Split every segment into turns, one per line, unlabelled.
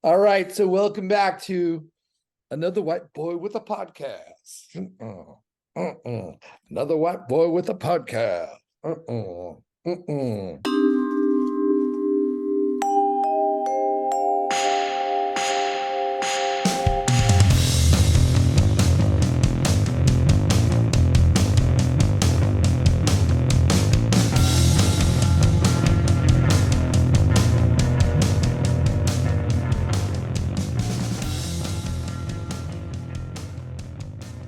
All right, so welcome back to another white boy with a podcast. Another white boy with a podcast.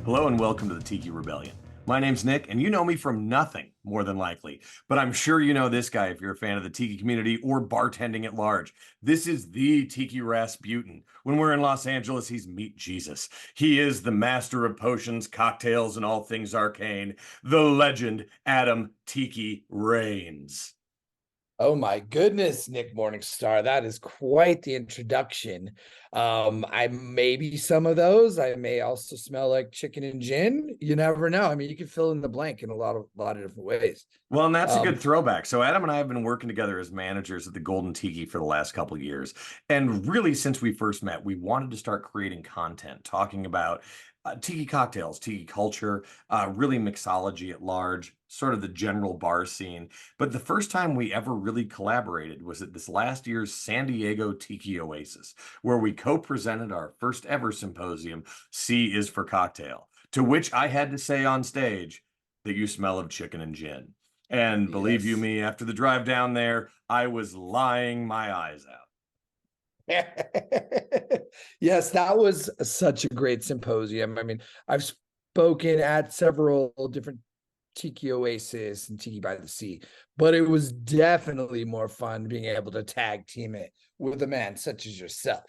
Hello and welcome to the Tiki Rebellion. My name's Nick, and you know me from nothing, more than likely. But I'm sure you know this guy if you're a fan of the Tiki community or bartending at large. This is the Tiki Rasputin. When we're in Los Angeles, he's Meet Jesus. He is the master of potions, cocktails, and all things arcane. The legend, Adam Tiki Reigns.
Oh my goodness, Nick Morningstar. That is quite the introduction. I may be some of those. I may also smell like chicken and gin. You never know. I mean, you can fill in the blank in a lot of different ways.
Well, and that's a good throwback. So Adam and I have been working together as managers at the Golden Tiki for the last couple of years. And really, since we first met, we wanted to start creating content, talking about tiki cocktails, tiki culture, really mixology at large, sort of the general bar scene. But the first time we ever really collaborated was at this last year's San Diego Tiki Oasis, where we co-presented our first ever symposium, C is for Cocktail, to which I had to say on stage that you smell of chicken and gin. And believe you me, after the drive down there, I was lying my eyes out.
Yes, that was such a great symposium. I mean, I've spoken at several different Tiki Oasis and Tiki by the Sea, but it was definitely more fun being able to tag team it with a man such as yourself.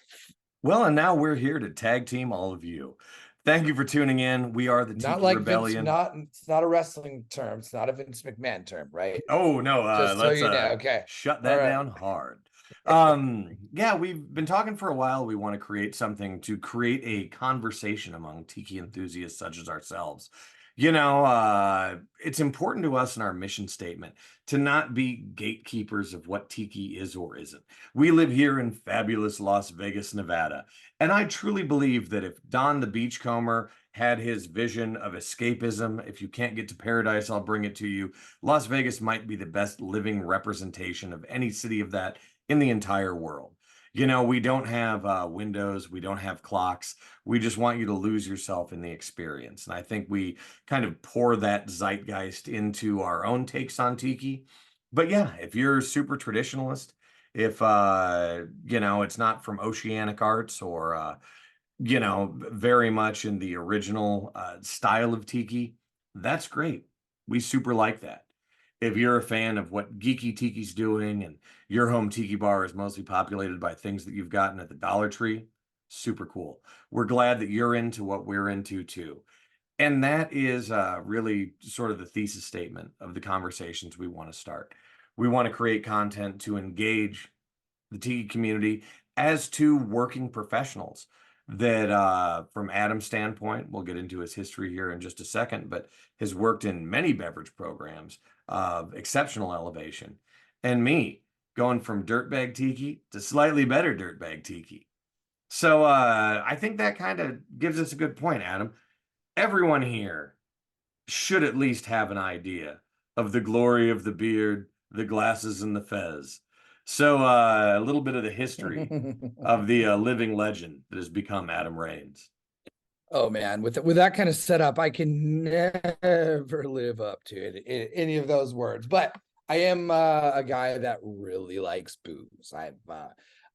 Well, and now we're here to tag team all of you. Thank you for tuning in. We are the
Not
Tiki
like
Rebellion.
it's not a wrestling term. It's not a Vince McMahon term, right?
Oh no,
Just so
let's
you know. Okay,
shut that down hard. Yeah, we've been talking for a while. We want to create something to create a conversation among Tiki enthusiasts such as ourselves. You know, it's important to us in our mission statement to not be gatekeepers of what Tiki is or isn't. We live here in fabulous Las Vegas, Nevada, and I truly believe that if Don the Beachcomber had his vision of escapism, if you can't get to paradise, I'll bring it to you, Las Vegas might be the best living representation of any city of that in the entire world. You know, we don't have windows, we don't have clocks. We just want you to lose yourself in the experience. And I think we kind of pour that zeitgeist into our own takes on Tiki. But yeah, if you're a super traditionalist, if, you know, it's not from Oceanic Arts or, you know, very much in the original style of Tiki, that's great. We super like that. If you're a fan of what Geeky Tiki's doing and your home Tiki bar is mostly populated by things that you've gotten at the Dollar Tree, super cool. We're glad that you're into what we're into too. And that is really sort of the thesis statement of the conversations we want to start. We want to create content to engage the Tiki community as to working professionals that from Adam's standpoint, we'll get into his history here in just a second, but has worked in many beverage programs of exceptional elevation. And me, going from dirtbag Tiki to slightly better dirtbag Tiki. So I think that kind of gives us a good point, Adam. Everyone here should at least have an idea of the glory of the beard, the glasses, and the fez. So a little bit of the history of the living legend that has become Adam Reigns.
Oh man, with that kind of setup, I can never live up to it in any of those words. But I am a guy that really likes booze.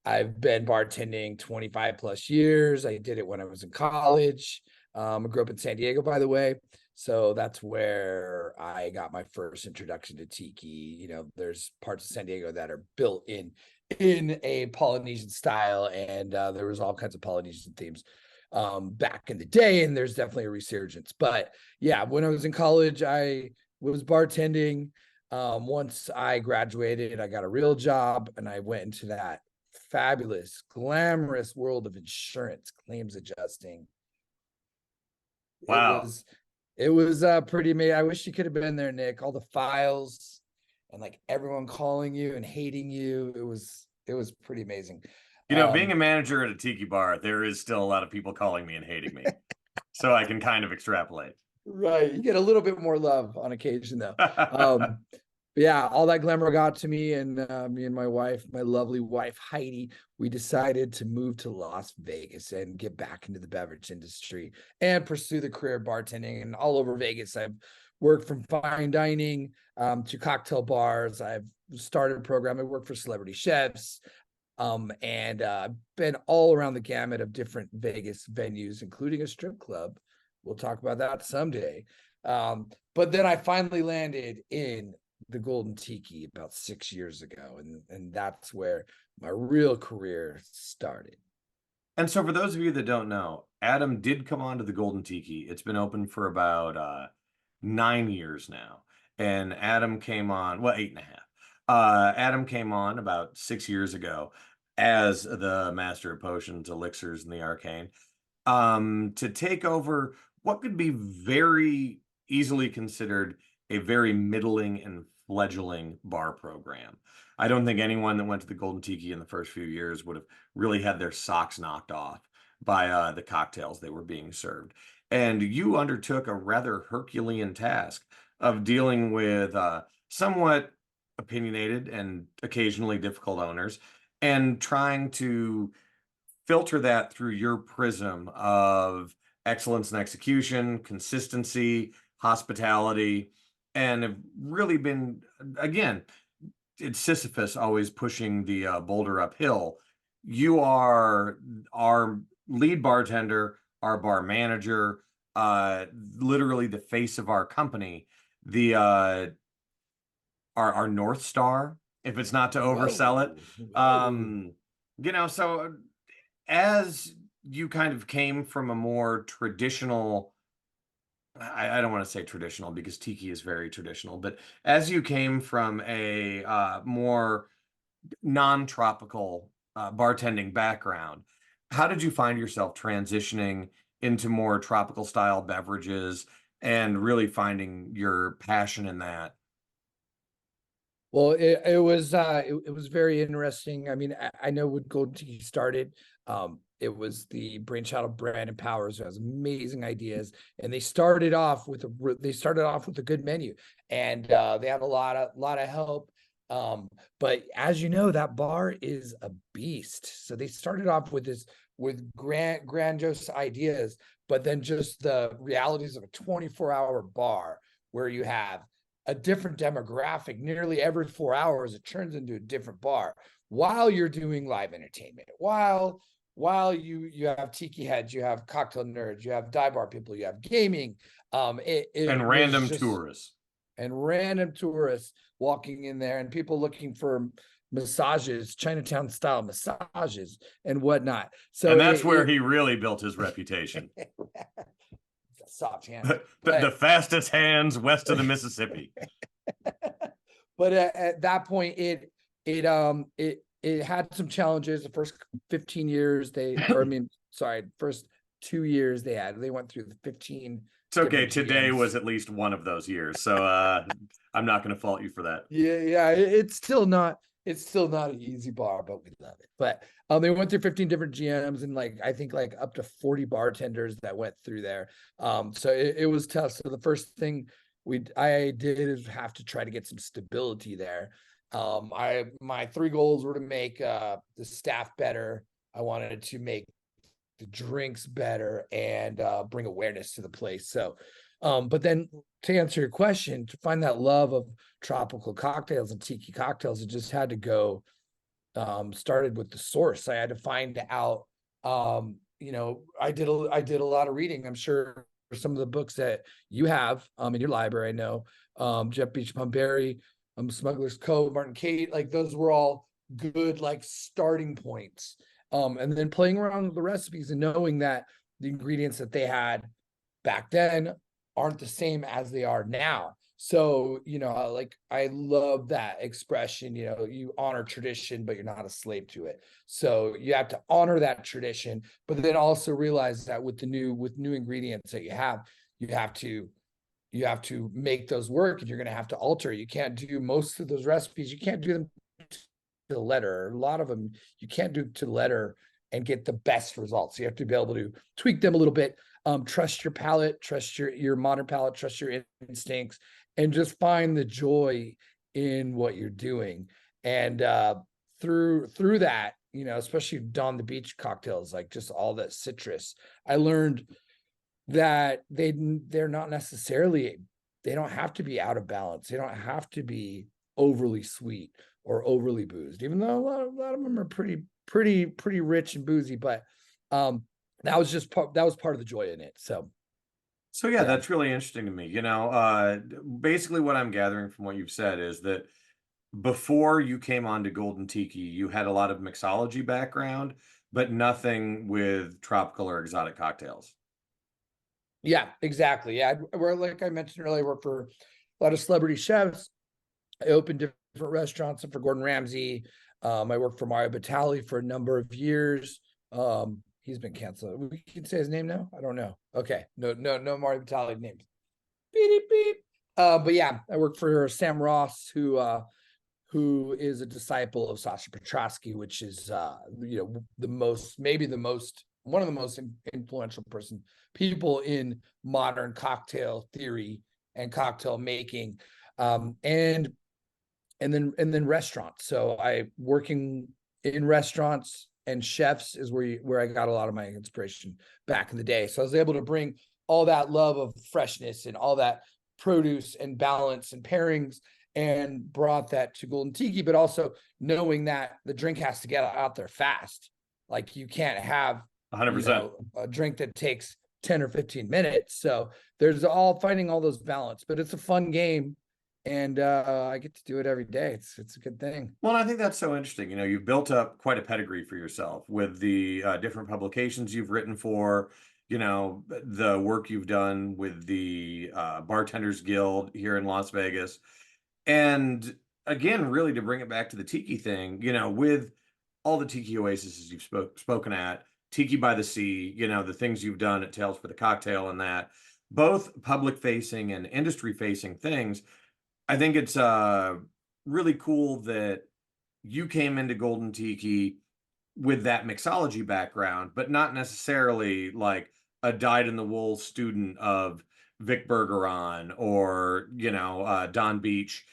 I've been bartending 25 plus years. I did it when I was in college. I grew up in San Diego, by the way. So that's where I got my first introduction to Tiki. You know, there's parts of San Diego that are built in a Polynesian style, and there was all kinds of Polynesian themes back in the day, and there's definitely a resurgence. But yeah, when I was in college, I was bartending. Once I graduated, I got a real job, and I went into that fabulous, glamorous world of insurance claims adjusting.
Wow.
It was pretty amazing. I wish you could have been there, Nick. All the files and like everyone calling you and hating you. It was pretty amazing.
You know, being a manager at a tiki bar, there is still a lot of people calling me and hating me. So I can kind of extrapolate.
Right. You get a little bit more love on occasion though. But yeah, all that glamour got to me, and me and my wife, my lovely wife Heidi, we decided to move to Las Vegas and get back into the beverage industry and pursue the career of bartending. And all over Vegas, I've worked from fine dining to cocktail bars. I've started a program. I worked for celebrity chefs, and been all around the gamut of different Vegas venues, including a strip club. We'll talk about that someday. But then I finally landed in the Golden Tiki about 6 years ago, and that's where my real career started.
And so for those of you that don't know, Adam did come on to the Golden Tiki. It's been open for about 9 years now. And Adam came on, well, 8.5. Adam came on about 6 years ago as the master of potions, elixirs, and the arcane, to take over what could be very easily considered a very middling and fledgling bar program. I don't think anyone that went to the Golden Tiki in the first few years would have really had their socks knocked off by the cocktails they were being served. And you undertook a rather Herculean task of dealing with somewhat opinionated and occasionally difficult owners and trying to filter that through your prism of excellence and execution, consistency, hospitality, and have really been, again, it's Sisyphus always pushing the boulder uphill. You are our lead bartender, our bar manager, literally the face of our company, the our North Star, if it's not to oversell it. You know, so as you kind of came from a more traditional, I don't want to say traditional because tiki is very traditional, but as you came from a more non-tropical bartending background, how did you find yourself transitioning into more tropical style beverages and really finding your passion in that?
Well, it was very interesting. I mean, I know when Golden Tiki started, it was the brainchild of Brandon Powers, who has amazing ideas, and they started off with a good menu, and they had a lot of help. But as you know, that bar is a beast. So they started off with grandiose ideas, but then just the realities of a 24-hour bar where you have a different demographic nearly every 4 hours. It turns into a different bar while you're doing live entertainment, while you have tiki heads, you have cocktail nerds, you have dive bar people, you have gaming,
And random tourists.
and random tourists walking in there, and people looking for massages, Chinatown style massages and whatnot. So
and that's where he really built his reputation.
Soft hands.
The fastest hands west of the Mississippi.
But at that point, it had some challenges. The first 15 years first 2 years they went through the 15.
It's okay. Today was at least one of those years, so I'm not going to fault you for that.
Yeah, it's still not an easy bar, but we love it. But they went through 15 different GMs and I think up to 40 bartenders that went through there. So it was tough. So the first thing I did is have to try to get some stability there. My 3 goals were to make the staff better. I wanted to make the drinks better and bring awareness to the place. So but then to answer your question, to find that love of tropical cocktails and tiki cocktails, it just had to go, started with the source. I had to find out, I did a lot of reading. I'm sure some of the books that you have in your library, I know, Jeff Beach Pumberry, Smuggler's Cove, Martin Kate, those were all good, starting points. And then playing around with the recipes and knowing that the ingredients that they had back then aren't the same as they are now. So, I love that expression, you honor tradition, but you're not a slave to it. So you have to honor that tradition, but then also realize that with new ingredients that you have to make those work, and you're going to have to alter. You can't do most of those recipes. You can't do them the letter. A lot of them you can't do to the letter and get the best results. You have to be able to tweak them a little bit. Trust your palate, trust your modern palate, trust your instincts, and just find the joy in what you're doing. And through that, you know, especially Don the Beach cocktails, like just all that citrus, I learned that they're not necessarily, they don't have to be out of balance. They don't have to be overly sweet or overly boozed, even though a lot of them are pretty rich and boozy. But that was just that was part of the joy in it. So
yeah, that's really interesting to me. You know, basically what I'm gathering from what you've said is that before you came on to Golden Tiki, you had a lot of mixology background, but nothing with tropical or exotic cocktails.
Yeah, exactly. Yeah, we're, like I mentioned earlier, I work for a lot of celebrity chefs. I opened different restaurants for Gordon Ramsay. I worked for Mario Batali for a number of years. He's been canceled. We can say his name now. I don't know. Okay, no Mario Batali names. Beep beep. But yeah, I worked for Sam Ross, who is a disciple of Sasha Petrosky, which is you know, one of the most influential people in modern cocktail theory and cocktail making, and then restaurants. So I working in restaurants and chefs is where I got a lot of my inspiration back in the day. So I was able to bring all that love of freshness and all that produce and balance and pairings, and brought that to Golden Tiki, but also knowing that the drink has to get out there fast. Like you can't have
100%.
a drink that takes 10 or 15 minutes. So there's all finding all those balance, but it's a fun game. And I get to do it every day. It's a good thing.
Well, I think that's so interesting. You know, you've built up quite a pedigree for yourself with the different publications you've written for, you know, the work you've done with the Bartenders Guild here in Las Vegas. And again, really to bring it back to the Tiki thing, you know, with all the Tiki oases you've spoken at, Tiki by the Sea, you know, the things you've done at Tales for the Cocktail and that, both public facing and industry facing things. I think it's really cool that you came into Golden Tiki with that mixology background, but not necessarily like a dyed-in-the-wool student of Vic Bergeron or, you know, Don Beach,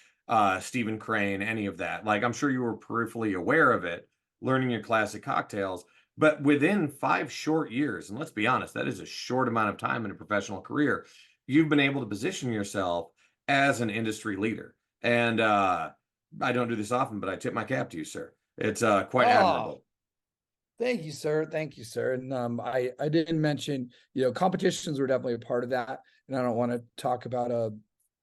Stephen Crane, any of that. Like, I'm sure you were peripherally aware of it, learning your classic cocktails, but within 5 short years, and let's be honest, that is a short amount of time in a professional career, you've been able to position yourself as an industry leader. And I don't do this often, but I tip my cap to you, sir. It's quite admirable.
Thank you, sir. Thank you, sir. And I didn't mention, you know, competitions were definitely a part of that. And I don't want to talk about a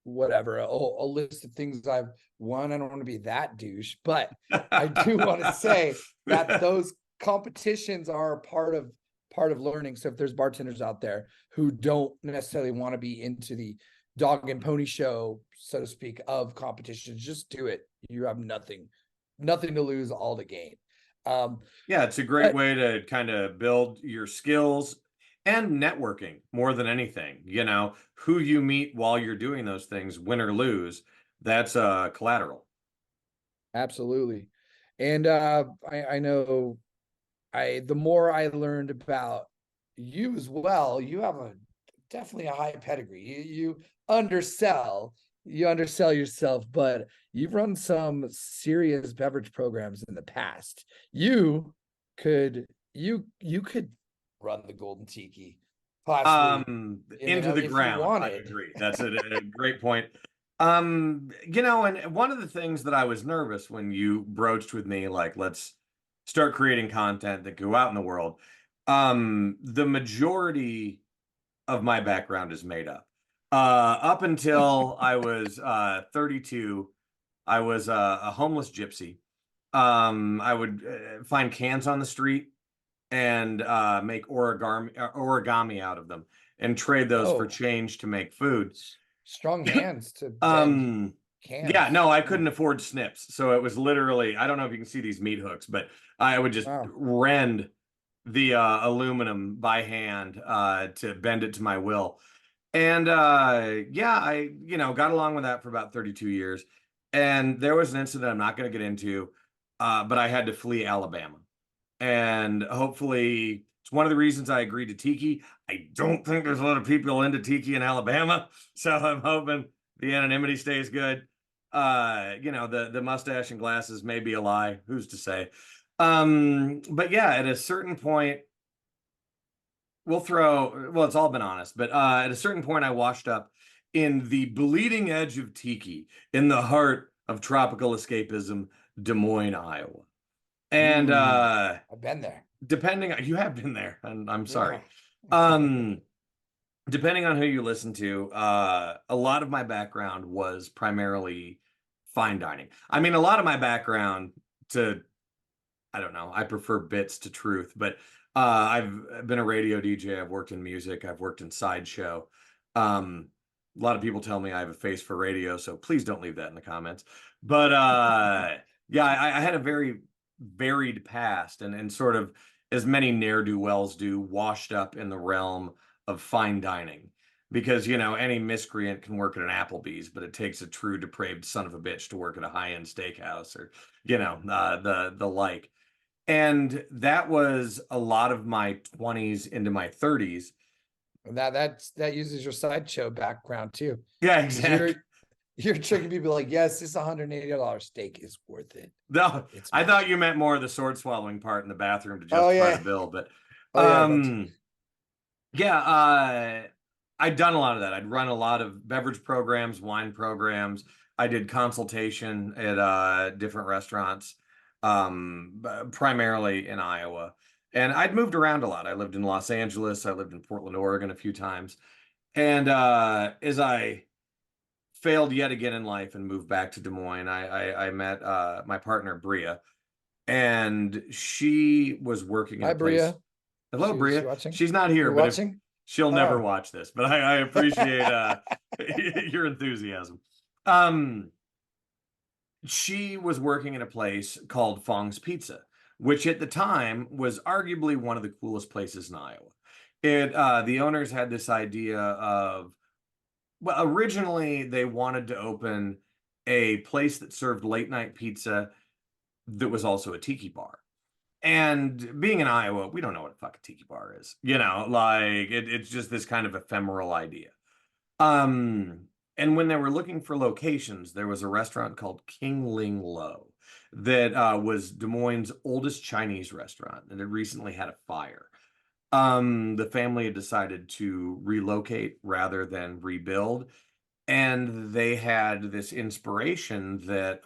list of things I've won. I don't want to be that douche, but I do want to say that those competitions are part of learning. So if there's bartenders out there who don't necessarily want to be into the dog and pony show, so to speak, of competitions, just do it. You have nothing to lose, all to gain.
Yeah, it's a great way to kind of build your skills and networking more than anything. You know, who you meet while you're doing those things, win or lose, that's collateral.
Absolutely. And I know the more I learned about you as well, you have definitely a high pedigree. You undersell yourself, but you've run some serious beverage programs in the past. You could run the Golden Tiki possibly
into the ground. I agree. That's a great point. You know, and one of the things that I was nervous when you broached with me, like, let's start creating content that go out in the world. The majority of my background is made up. Up until I was 32, I was a homeless gypsy. I would find cans on the street and make origami out of them and trade those for change to make food.
Strong hands to bend cans.
Yeah, no, I couldn't afford snips. So it was literally, I don't know if you can see these meat hooks, but I would just rend the aluminum by hand to bend it to my will. And yeah, I, you know, got along with that for about 32 years. And there was an incident I'm not going to get into. but I had to flee Alabama. And hopefully, it's one of the reasons I agreed to Tiki. I don't think there's a lot of people into Tiki in Alabama, so I'm hoping the anonymity stays good. The mustache and glasses may be a lie. Who's to say? But yeah, at a certain point, it's all been honest, but at a certain point, I washed up in the bleeding edge of Tiki, in the heart of tropical escapism, Des Moines, Iowa. And
I've been there.
you have been there, and I'm sorry.
Yeah.
Depending on who you listen to, a lot of my background was primarily fine dining. I mean, a lot of my background I don't know, I prefer bits to truth, but I've been a radio DJ, I've worked in music, I've worked in sideshow. A lot of people tell me I have a face for radio, so please don't leave that in the comments. But yeah, I had a very varied past, and sort of, as many ne'er-do-wells do, washed up in the realm of fine dining. Because, any miscreant can work at an Applebee's, but it takes a true depraved son of a bitch to work at a high-end steakhouse, or, the like. And that was a lot of my 20s into my 30s.
That uses your sideshow background too.
Yeah, exactly.
You're tricking people like, yes, this $180 steak is worth it.
No, I thought you meant more of the sword swallowing part in the bathroom to
Oh,
justify
yeah.
the bill, but
yeah,
I'd done a lot of that. I'd run a lot of beverage programs, wine programs. I did consultation at different restaurants, primarily in Iowa. And I'd moved around a lot. I lived in Los Angeles. I lived in Portland, Oregon a few times. And as I failed yet again in life and moved back to Des Moines, I met my partner, Bria, and she was working in
Hi,
a place.
Bria.
Hello, Bria.
She watching?
She's not here,
You're
but
watching?
she'll never watch this, but I appreciate your enthusiasm. She was working in a place called Fong's Pizza, which at the time was arguably one of the coolest places in Iowa. The owners had this idea of, well, originally they wanted to open a place that served late night pizza that was also a tiki bar. And being in Iowa, we don't know what a fucking tiki bar is. It's just this kind of ephemeral idea. And when they were looking for locations, there was a restaurant called King Ling Lo that was Des Moines' oldest Chinese restaurant, and it recently had a fire. The family had decided to relocate rather than rebuild, and they had this inspiration that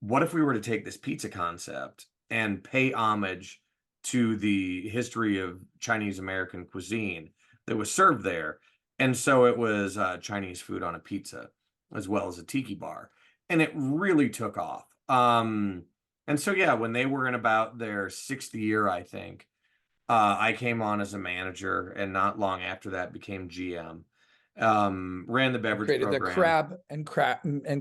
what if we were to take this pizza concept and pay homage to the history of Chinese American cuisine that was served there? And so it was Chinese food on a pizza, as well as a tiki bar. And it really took off. And so, yeah, when they were in about their 6th year, I think, I came on as a manager, and not long after that became GM. Ran the beverage
created
program.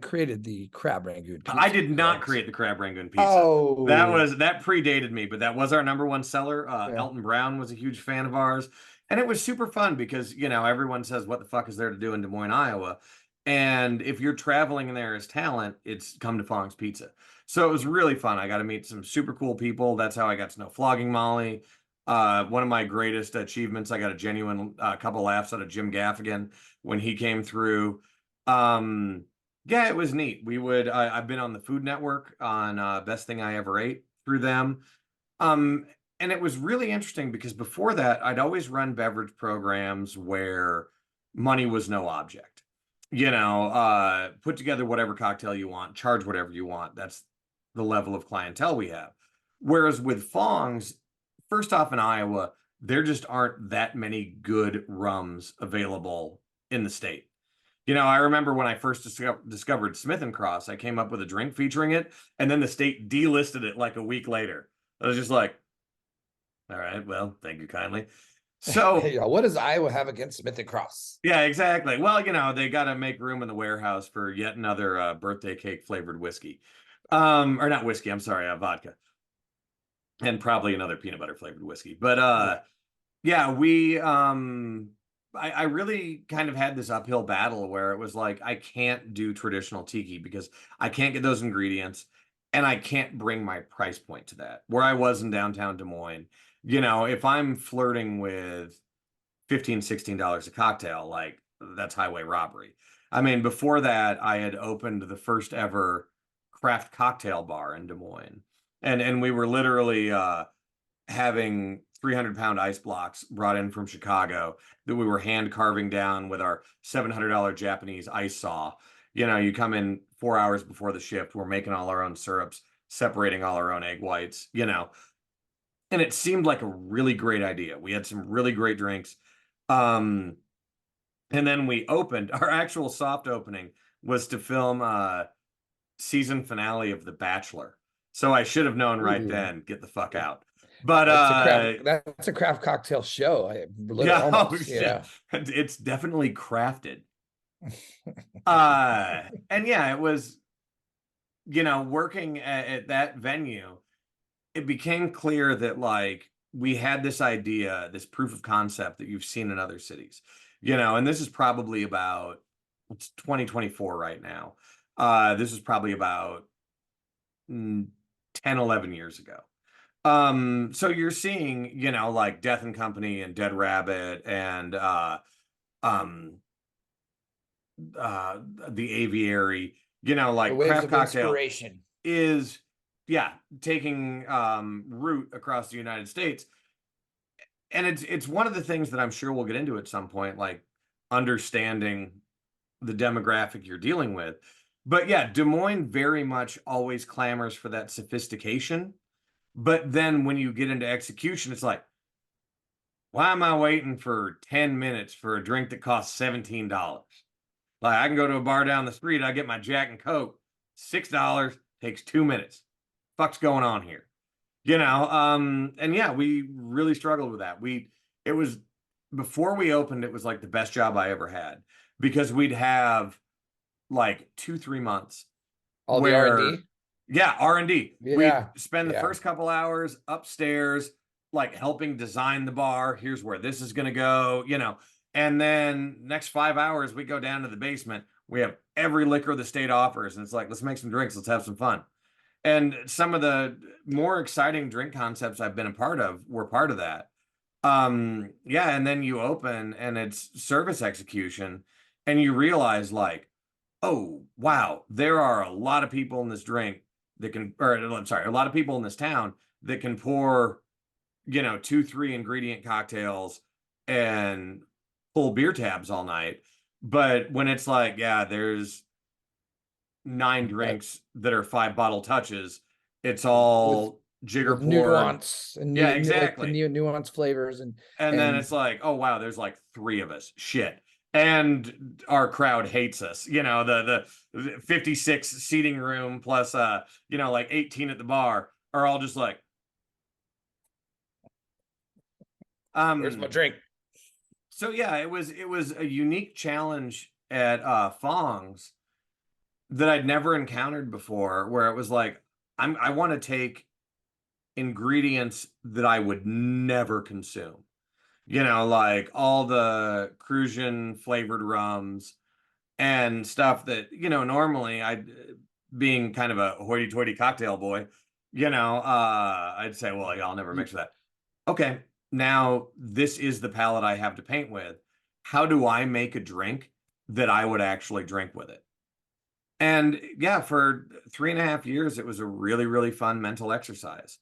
Created the crab rangoon pizza.
I did not create the crab rangoon pizza.
Oh,
that predated me, but that was our number one seller. Elton Brown was a huge fan of ours, and it was super fun because everyone says, "What the fuck is there to do in Des Moines, Iowa?" And if you're traveling in there as talent, it's come to Fong's Pizza. So it was really fun. I got to meet some super cool people. That's how I got to know Flogging Molly. One of my greatest achievements, I got a genuine couple laughs out of Jim Gaffigan when he came through. Yeah, it was neat. I've been on the Food Network on Best Thing I Ever Ate through them. And it was really interesting because before that, I'd always run beverage programs where money was no object. Put together whatever cocktail you want, charge whatever you want. That's the level of clientele we have. Whereas with Fong's, first off, in Iowa, there just aren't that many good rums available in the state. I remember when I first discovered Smith & Cross, I came up with a drink featuring it, and then the state delisted it like a week later. I was just like, all right, well, thank you kindly. So
what does Iowa have against Smith & Cross?
Yeah, exactly. Well, they got to make room in the warehouse for yet another birthday cake flavored whiskey. Or not whiskey, I'm sorry, vodka. And probably another peanut butter flavored whiskey. But yeah, I really kind of had this uphill battle where it was like, I can't do traditional tiki because I can't get those ingredients. and I can't bring my price point to that. Where I was in downtown Des Moines, if I'm flirting with $15, $16 a cocktail, like that's highway robbery. I mean, before that, I had opened the first ever craft cocktail bar in Des Moines. And we were literally having 300-pound ice blocks brought in from Chicago that we were hand carving down with our $700 Japanese ice saw. You come in 4 hours before the shift, we're making all our own syrups, separating all our own egg whites. And it seemed like a really great idea. We had some really great drinks. Um, and then we opened, our actual soft opening was to film season finale of The Bachelor. So I should have known right
Ooh,
then, get the fuck out. But
that's a craft cocktail show. Literally
yeah, oh,
almost,
shit. It's definitely crafted. And yeah, it was, working at that venue, it became clear that like we had this idea, this proof of concept that you've seen in other cities, and this is probably about, it's 2024 right now. This is probably about 10, 11 years ago. So you're seeing, like Death and Company and Dead Rabbit and um the Aviary,
the
like
waves
craft
of
cocktail
inspiration.
is, yeah, taking root across the United States. And it's one of the things that I'm sure we'll get into at some point, like understanding the demographic you're dealing with. But yeah, Des Moines very much always clamors for that sophistication. But then when you get into execution, it's like, why am I waiting for 10 minutes for a drink that costs $17? Like I can go to a bar down the street, I get my Jack and Coke, $6, takes 2 minutes. Fuck's going on here? And yeah, we really struggled with that. It was, before we opened, it was like the best job I ever had, because we'd have like 2, 3 months
All the
where,
R&D.
yeah, R&D. We'd
Yeah.
spend the
Yeah.
first couple hours upstairs, like helping design the bar. Here's where this is going to go. And then next 5 hours, we go down to the basement. We have every liquor the state offers. And it's like, let's make some drinks. Let's have some fun. And some of the more exciting drink concepts I've been a part of were part of that. Yeah. And then you open and it's service execution and you realize like, oh, wow, there are a lot of people in this drink that can, or I'm sorry, a lot of people in this town that can pour, 2, 3 ingredient cocktails and pull beer tabs all night. But when it's like, yeah, there's 9 drinks that are 5 bottle touches, it's
with
all jigger
with
poured.
nuance and
Yeah,
like the
exactly.
new nuanced flavors
And then
and
it's like, oh wow, there's like 3 of us. Shit. And our crowd hates us. The 56 seating room plus like 18 at the bar are all just like,
where's my
um
drink?
so yeah, it was a unique challenge at Fong's that I'd never encountered before, where it was like, I want to take ingredients that I would never consume. Like all the Crucian flavored rums and stuff that, normally being kind of a hoity-toity cocktail boy, I'd say, well, yeah, I'll never mix with that. Okay, now this is the palette I have to paint with. How do I make a drink that I would actually drink with it? And yeah, for 3.5 years, it was a really, really fun mental exercise.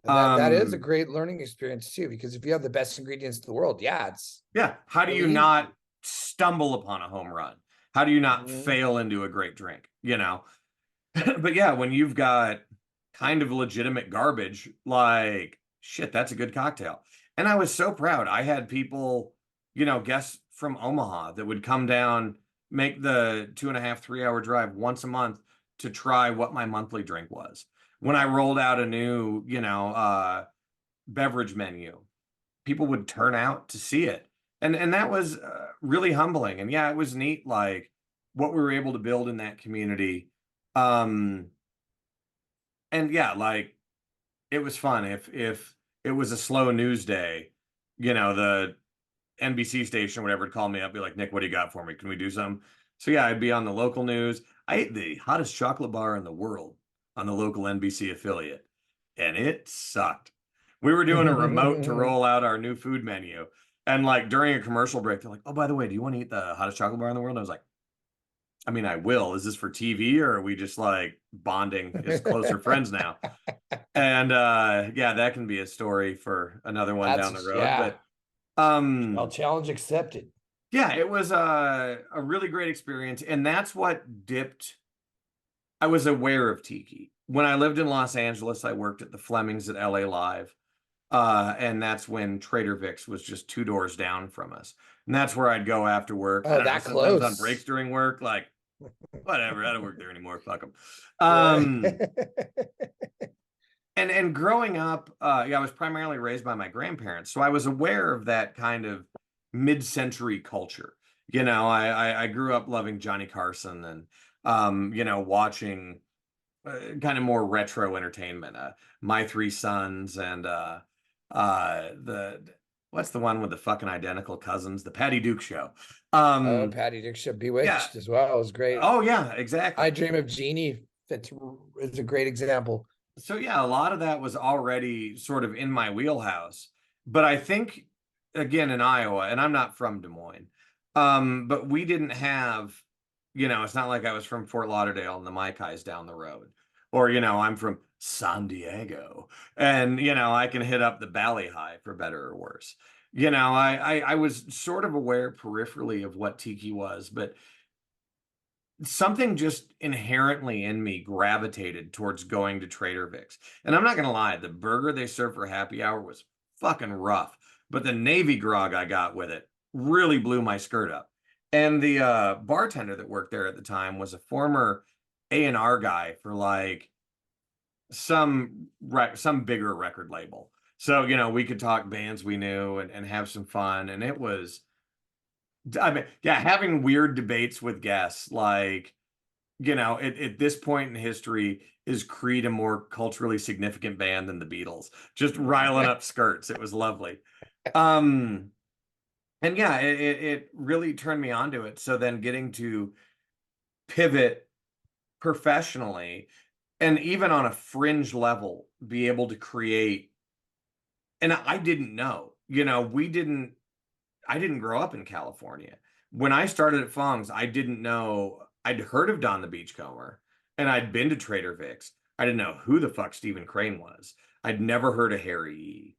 And that is a
Um,
great learning experience too, because if you have the best ingredients in the world, yeah, it's
Yeah. How do you
really easy.
not stumble upon a home run? How do you not
Mhm.
fail into a great drink? But yeah, when you've got kind of legitimate garbage, like, shit, that's a good cocktail. And I was so proud. I had people, guests from Omaha that would come down, make the 2.5, 3 hour drive once a month to try what my monthly drink was. When I rolled out a new, beverage menu, people would turn out to see it. And that was really humbling. And yeah, it was neat, like what we were able to build in that community. Um, and yeah, like it was fun. If it was a slow news day, the NBC station or whatever would call me up, be like, Nick, what do you got for me? Can we do something? So yeah, I'd be on the local news. I ate the hottest chocolate bar in the world. on the local NBC affiliate, and it sucked. We were doing a remote to roll out our new food menu. And like during a commercial break, they're like, oh, by the way, do you want to eat the hottest chocolate bar in the world? And I was like, I mean, I will. Is this for TV or are we just like bonding as closer friends now? And yeah, that can be a story for another one down the road.
Yeah.
But
Well, challenge accepted.
yeah, it was a really great experience. And that's what dipped. I was aware of Tiki. When I lived in Los Angeles, I worked at the Flemings at LA Live. And that's when Trader Vic's was just 2 doors down from us. And that's where I'd go after work. I
Oh,
don't know,
that
sometimes on
close.
breaks during work, like, whatever, I don't work there anymore. Fuck them.
Right.
And growing up, yeah, I was primarily raised by my grandparents. So I was aware of that kind of mid-century culture. You know, I grew up loving Johnny Carson and you know, watching kind of more retro entertainment. My Three Sons and the what's the one with the fucking identical cousins? The Patty Duke Show.
Oh, Patty Duke Show,
Yeah.
Bewitched as well. It was great.
Oh yeah, exactly.
I Dream of Jeannie is a great example.
So yeah, a lot of that was already sort of in my wheelhouse. But I think again in Iowa, and I'm not from Des Moines, but we didn't have, you know, it's not like I was from Fort Lauderdale and the Maikai's down the road. Or, you know, I'm from San Diego and, you know, I can hit up the Bally High for better or worse. You know, I was sort of aware peripherally of what Tiki was, but something just inherently in me gravitated towards going to Trader Vic's. And I'm not gonna lie, the burger they served for happy hour was fucking rough, but the Navy grog I got with it really blew my skirt up. And the bartender that worked there at the time was a former A&R guy for like some bigger record label. So, you know, we could talk bands we knew and have some fun. And it was, I mean, yeah, having weird debates with guests, like, you know, at this point in history, is Creed a more culturally significant band than the Beatles? Just riling up skirts. It was lovely. Um, and yeah, it really turned me onto it. So then getting to pivot professionally and even on a fringe level, be able to create, and I didn't know, you know, I didn't grow up in California. When I started at Fong's, I didn't know. I'd heard of Don the Beachcomber and I'd been to Trader Vic's. I didn't know who the fuck Stephen Crane was. I'd never heard of Harry E.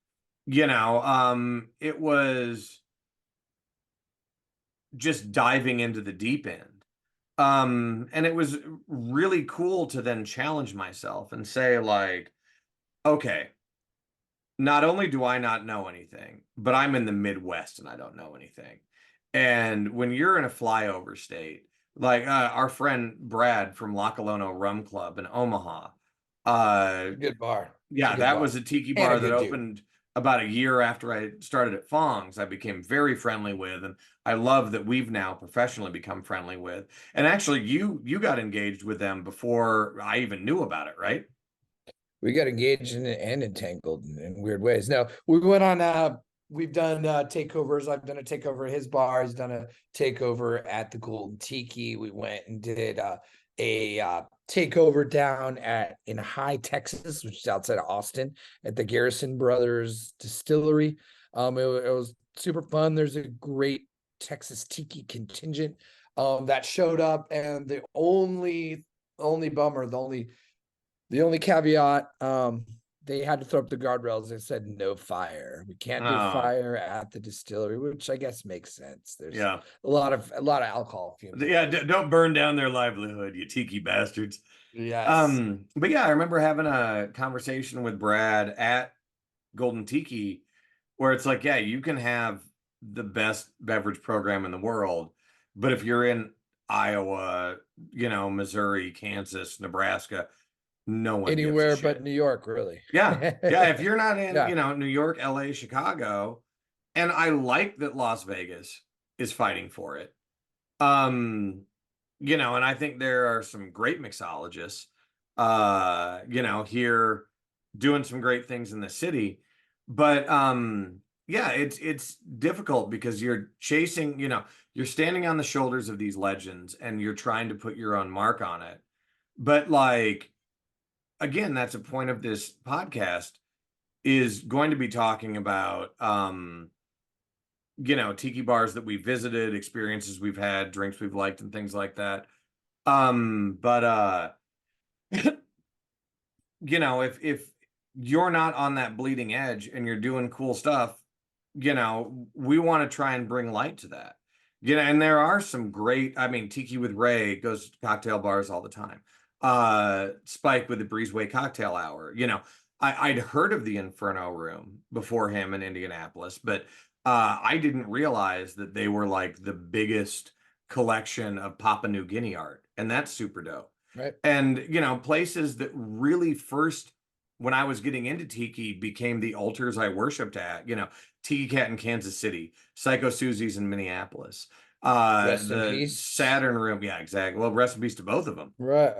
You know, it was just diving into the deep end. And it was really cool to then challenge myself and say, like, okay, not only do I not know anything, but I'm in the Midwest and I don't know anything. And when you're in a flyover state, like our friend Brad from La Colono Rum Club in Omaha,
Good bar.
yeah,
Good
that
bar.
was a tiki
And
bar
a
that
good dude.
opened about a year after I started at Fong's. I became very friendly with, and I love that we've now professionally become friendly with. And actually, you got engaged with them before I even knew about it, right?
We got engaged and entangled in weird ways. No, we went on we've done takeovers. I've done a takeover at his bar. He's done a takeover at the Golden Tiki. We went and did a takeover down in High, Texas, which is outside of Austin, at the Garrison Brothers Distillery. It was super fun. There's a great Texas Tiki contingent that showed up, and the only bummer, the only caveat, they had to throw up the guardrails. They said no fire. We can't do
Oh,
fire at the distillery, which I guess makes sense. There's
yeah.
a lot of alcohol fumes.
Yeah, don't burn down their livelihood, you tiki bastards.
Yes.
But yeah, I remember having a conversation with Brad at Golden Tiki where it's like, yeah, you can have the best beverage program in the world, but if you're in Iowa, you know, Missouri, Kansas, Nebraska, no one gives a
Anywhere but
shit.
New York, really.
Yeah. Yeah. If you're not in,
Yeah.
you know, New York, LA, Chicago, and I like that Las Vegas is fighting for it. You know, and I think there are some great mixologists, you know, here doing some great things in the city. But yeah, it's difficult because you're chasing, you know, you're standing on the shoulders of these legends and you're trying to put your own mark on it. But like again, that's a point of this podcast, is going to be talking about tiki bars that we visited, experiences we've had, drinks we've liked, and things like that. But if you're not on that bleeding edge and you're doing cool stuff, we want to try and bring light to that. And there are some great, I mean, Tiki with Ray goes to cocktail bars all the time. Spike with the Breezeway Cocktail Hour. I'd heard of the Inferno Room before him in Indianapolis, but I didn't realize that they were like the biggest collection of Papua New Guinea art, and that's super dope.
Right.
And places that really first, when I was getting into Tiki, became the altars I worshipped at. Tiki Cat in Kansas City, Psycho Susie's in Minneapolis,
Rest in
the
peace.
Saturn Room. Yeah, exactly. Well, rest in peace to both of them.
Right.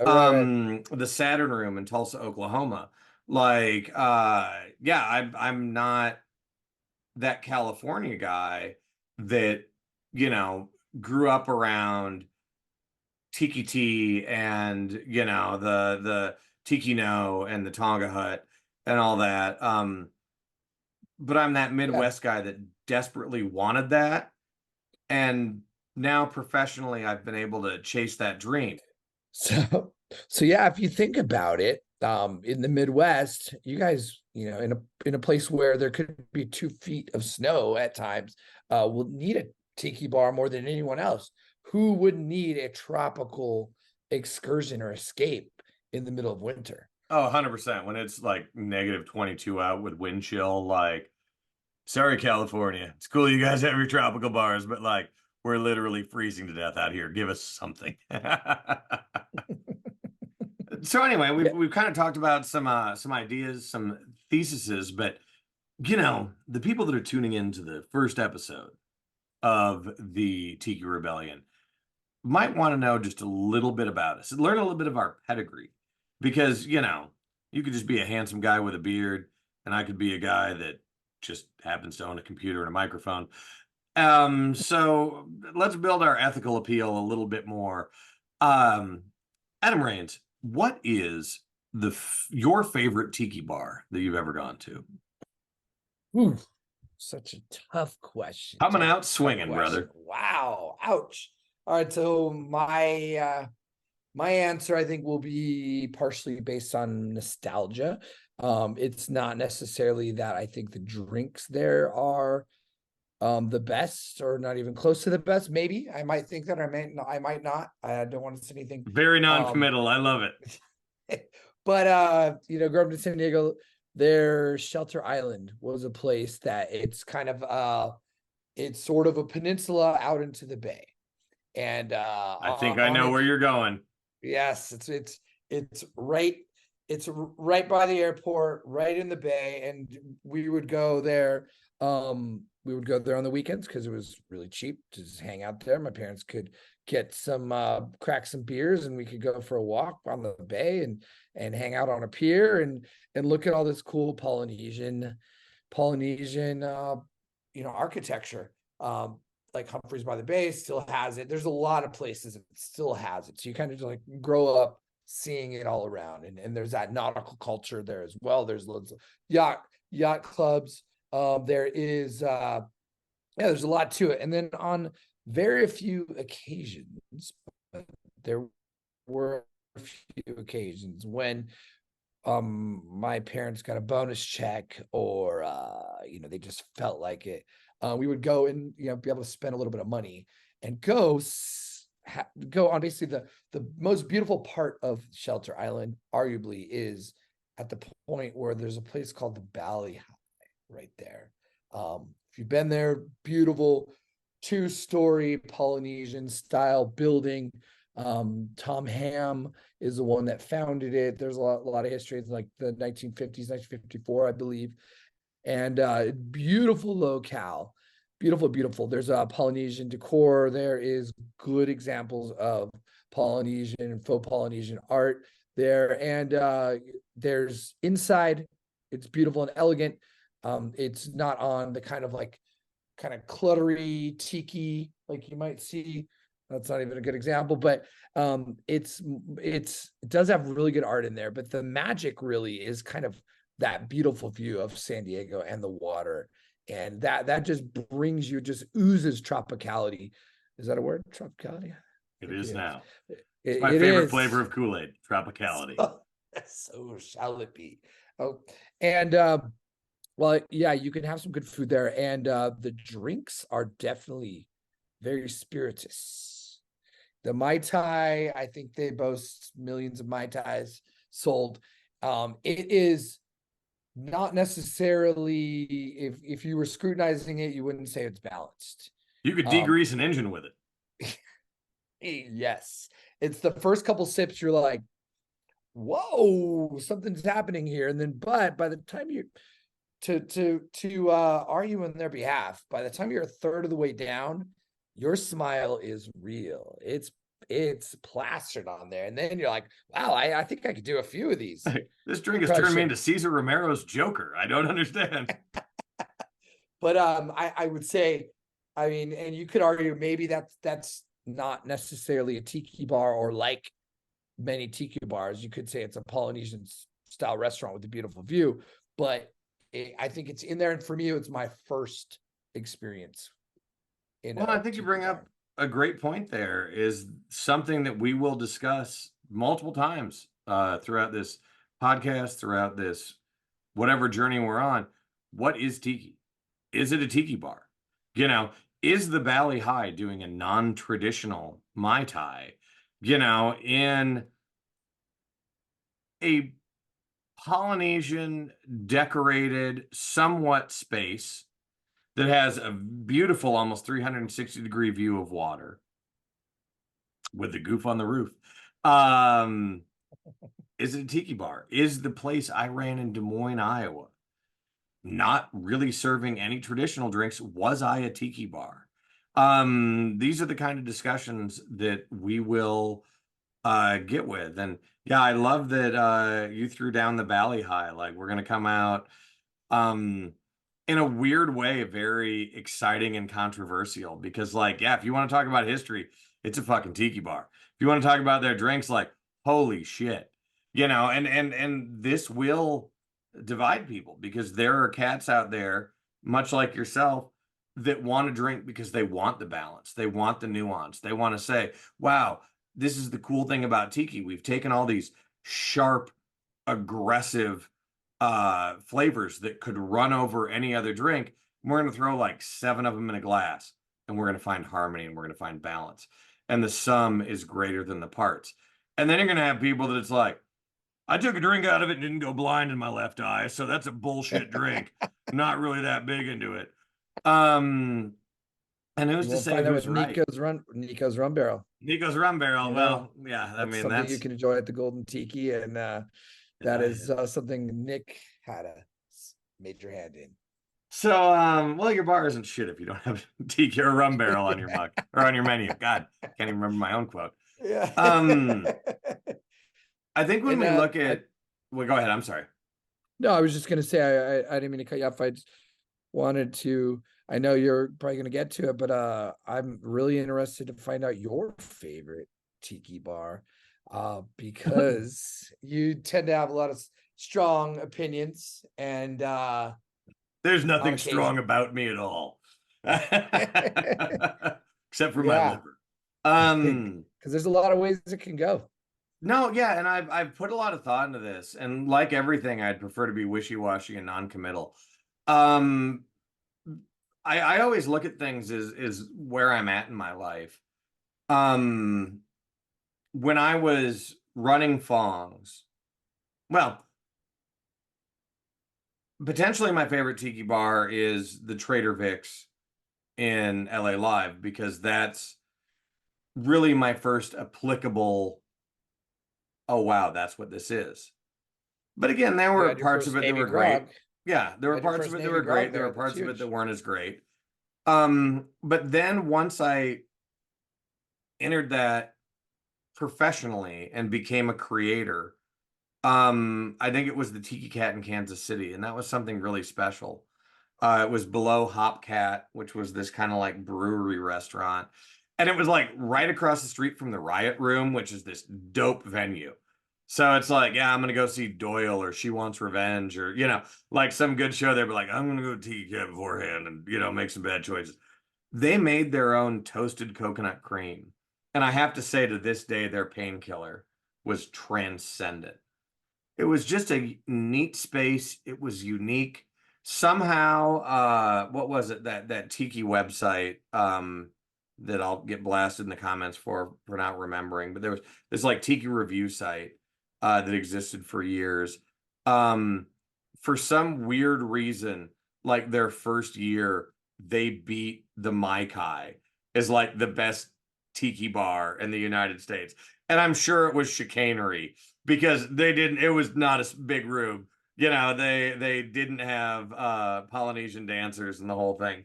The Saturn Room in Tulsa, Oklahoma. I'm not that California guy that grew up around Tiki Tea and the Tiki No and the Tonga Hut and all that. But I'm that Midwest guy that desperately wanted that, and now professionally I've been able to chase that dream.
So yeah, if you think about it, in the Midwest, you guys, in a place where there could be 2 feet of snow at times, will need a tiki bar more than anyone else. Who wouldn't need a tropical excursion or escape in the middle of winter?
Oh, 100%. When it's like -22 out with wind chill, sorry, California. It's cool you guys have your tropical bars, but we're literally freezing to death out here. Give us something. So anyway, we've kind of talked about some ideas, some theses, but the people that are tuning into the first episode of the Tiki Rebellion might want to know just a little bit about us, learn a little bit of our pedigree, because you could just be a handsome guy with a beard, and I could be a guy that just happens to own a computer and a microphone. So let's build our ethical appeal a little bit more. Adam Rains, what is your favorite tiki bar that you've ever gone to?
Ooh, such a tough question.
Coming out swinging, brother.
Wow. Ouch. All right. So my answer, I think, will be partially based on nostalgia. It's not necessarily that I think the drinks there are the best or not even close to the best. Maybe I might think that, I might not. I don't want to say anything.
Very non-committal. I love it.
But growing up in San Diego, their Shelter Island was a place that it's kind of it's sort of a peninsula out into the bay. And
I think I know where you're going.
Yes, it's right by the airport, right in the bay, and we would go there. We would go there on the weekends because it was really cheap to just hang out there. My parents could get crack some beers, and we could go for a walk on the bay and hang out on a pier and look at all this cool Polynesian architecture. Like Humphreys by the Bay still has it. There's a lot of places that still has it. So you kind of just grow up seeing it all around. And there's that nautical culture there as well. There's loads of yacht clubs. There is there's a lot to it. And then on very few occasions, there were a few occasions when my parents got a bonus check, or they just felt like it. We would go and be able to spend a little bit of money and go on basically the most beautiful part of Shelter Island, arguably, is at the point where there's a place called the Bally High right there. If you've been there, beautiful 2-story Polynesian style building. Tom Ham is the one that founded it. There's a lot of history. It's like the 1950s, 1954, I believe. And beautiful locale, beautiful. There's a Polynesian decor. There is good examples of Polynesian and faux Polynesian art there. And there's inside, it's beautiful and elegant. It's not on the kind of cluttery tiki like you might see That's not even a good example, but it does have really good art in there, but the magic really is kind of that beautiful view of San Diego and the water. And that just brings you, just oozes tropicality. Is that a word? Tropicality? I
It
think it
is
is.
now.
It,
It's my
it
favorite
is.
flavor of Kool-Aid, tropicality.
So shall it be. Oh, and well, yeah, you can have some good food there, and the drinks are definitely very spirituous. The Mai Tai, I think they boast millions of Mai Tais sold. It is not necessarily, if you were scrutinizing it, you wouldn't say it's balanced.
You could degrease an engine with it.
Yes, it's the first couple sips, you're like, whoa, something's happening here, and then, but by the time you to argue on their behalf, by the time you're a third of the way down, your smile is real. It's plastered on there, and then you're like, wow, I think I could do a few of these.
This drink has turned me into Cesar Romero's Joker. I don't understand.
But I would say, I mean, and you could argue maybe that's not necessarily a tiki bar, or like many tiki bars, you could say it's a Polynesian style restaurant with a beautiful view, but I think it's in there. And for me, it's my first experience.
Well, I think you bring up a great point there, is something that we will discuss multiple times throughout this podcast, throughout this whatever journey we're on. What is tiki? Is it a tiki bar? You know, is the Bali High doing a non-traditional Mai Tai, you know, in a Polynesian decorated somewhat space that has a beautiful, almost 360-degree view of water with the goof on the roof? Is it a tiki bar? Is the place I ran in Des Moines, Iowa, not really serving any traditional drinks? Was I a tiki bar? These are the kind of discussions that we will get with. And yeah, I love that you threw down the Bali High. Like, we're gonna come out in a weird way, very exciting and controversial, because, like, yeah, if you want to talk about history, it's a fucking tiki bar. If you want to talk about their drinks, like, holy shit, you know, and this will divide people, because there are cats out there, much like yourself, that want to drink because they want the balance, they want the nuance, they want to say, wow, this is the cool thing about tiki. We've taken all these sharp, aggressive flavors that could run over any other drink. We're going to throw like 7 of them in a glass, and we're going to find harmony, and we're going to find balance. And the sum is greater than the parts. And then you're going to have people that it's like, I took a drink out of it and didn't go blind in my left eye, so that's a bullshit drink. Not really that big into it. And who's to say who's right?
Nico's Rum Barrel.
Nico's Rum Barrel. You know, well, yeah, I mean,
something you can enjoy at the Golden Tiki, and that is something Nick had a major hand in.
So, well, your bar isn't shit if you don't have tiki or rum barrel on your mug or on your menu. God, can't even remember my own quote.
Yeah.
I think when we look at, well, go ahead. I'm sorry.
No, I was just gonna say, I didn't mean to cut you off. I just wanted to. I know you're probably gonna get to it, but I'm really interested to find out your favorite tiki bar, because you tend to have a lot of strong opinions, and
there's nothing strong about me at all, except for my liver.
Because there's a lot of ways it can go.
No, yeah, and I've put a lot of thought into this, and like everything, I'd prefer to be wishy-washy and non-committal. I always look at things as where I'm at in my life. When I was running Fong's, well, potentially my favorite tiki bar is the Trader Vic's in LA Live, because that's really my first applicable, oh wow, that's what this is. But again, there were parts of it that were great. Yeah, there were parts of it that were great. There were parts of it that weren't as great. But then once I entered that professionally and became a creator, I think it was the Tiki Cat in Kansas City, and that was something really special. It was below Hop Cat, which was this kind of like brewery restaurant. And it was like right across the street from the Riot Room, which is this dope venue. So it's like, yeah, I'm gonna go see Doyle or She Wants Revenge or like some good show there, but like I'm gonna go to Tiki beforehand and make some bad choices. They made their own toasted coconut cream. And I have to say to this day, their painkiller was transcendent. It was just a neat space. It was unique. Somehow, what was it that Tiki website that I'll get blasted in the comments for not remembering, but there was this like Tiki review site that existed for years. Um, for some weird reason, like their first year, they beat the Mai Kai as like the best tiki bar in the United States. And I'm sure it was chicanery because it was not a big room. They didn't have Polynesian dancers and the whole thing.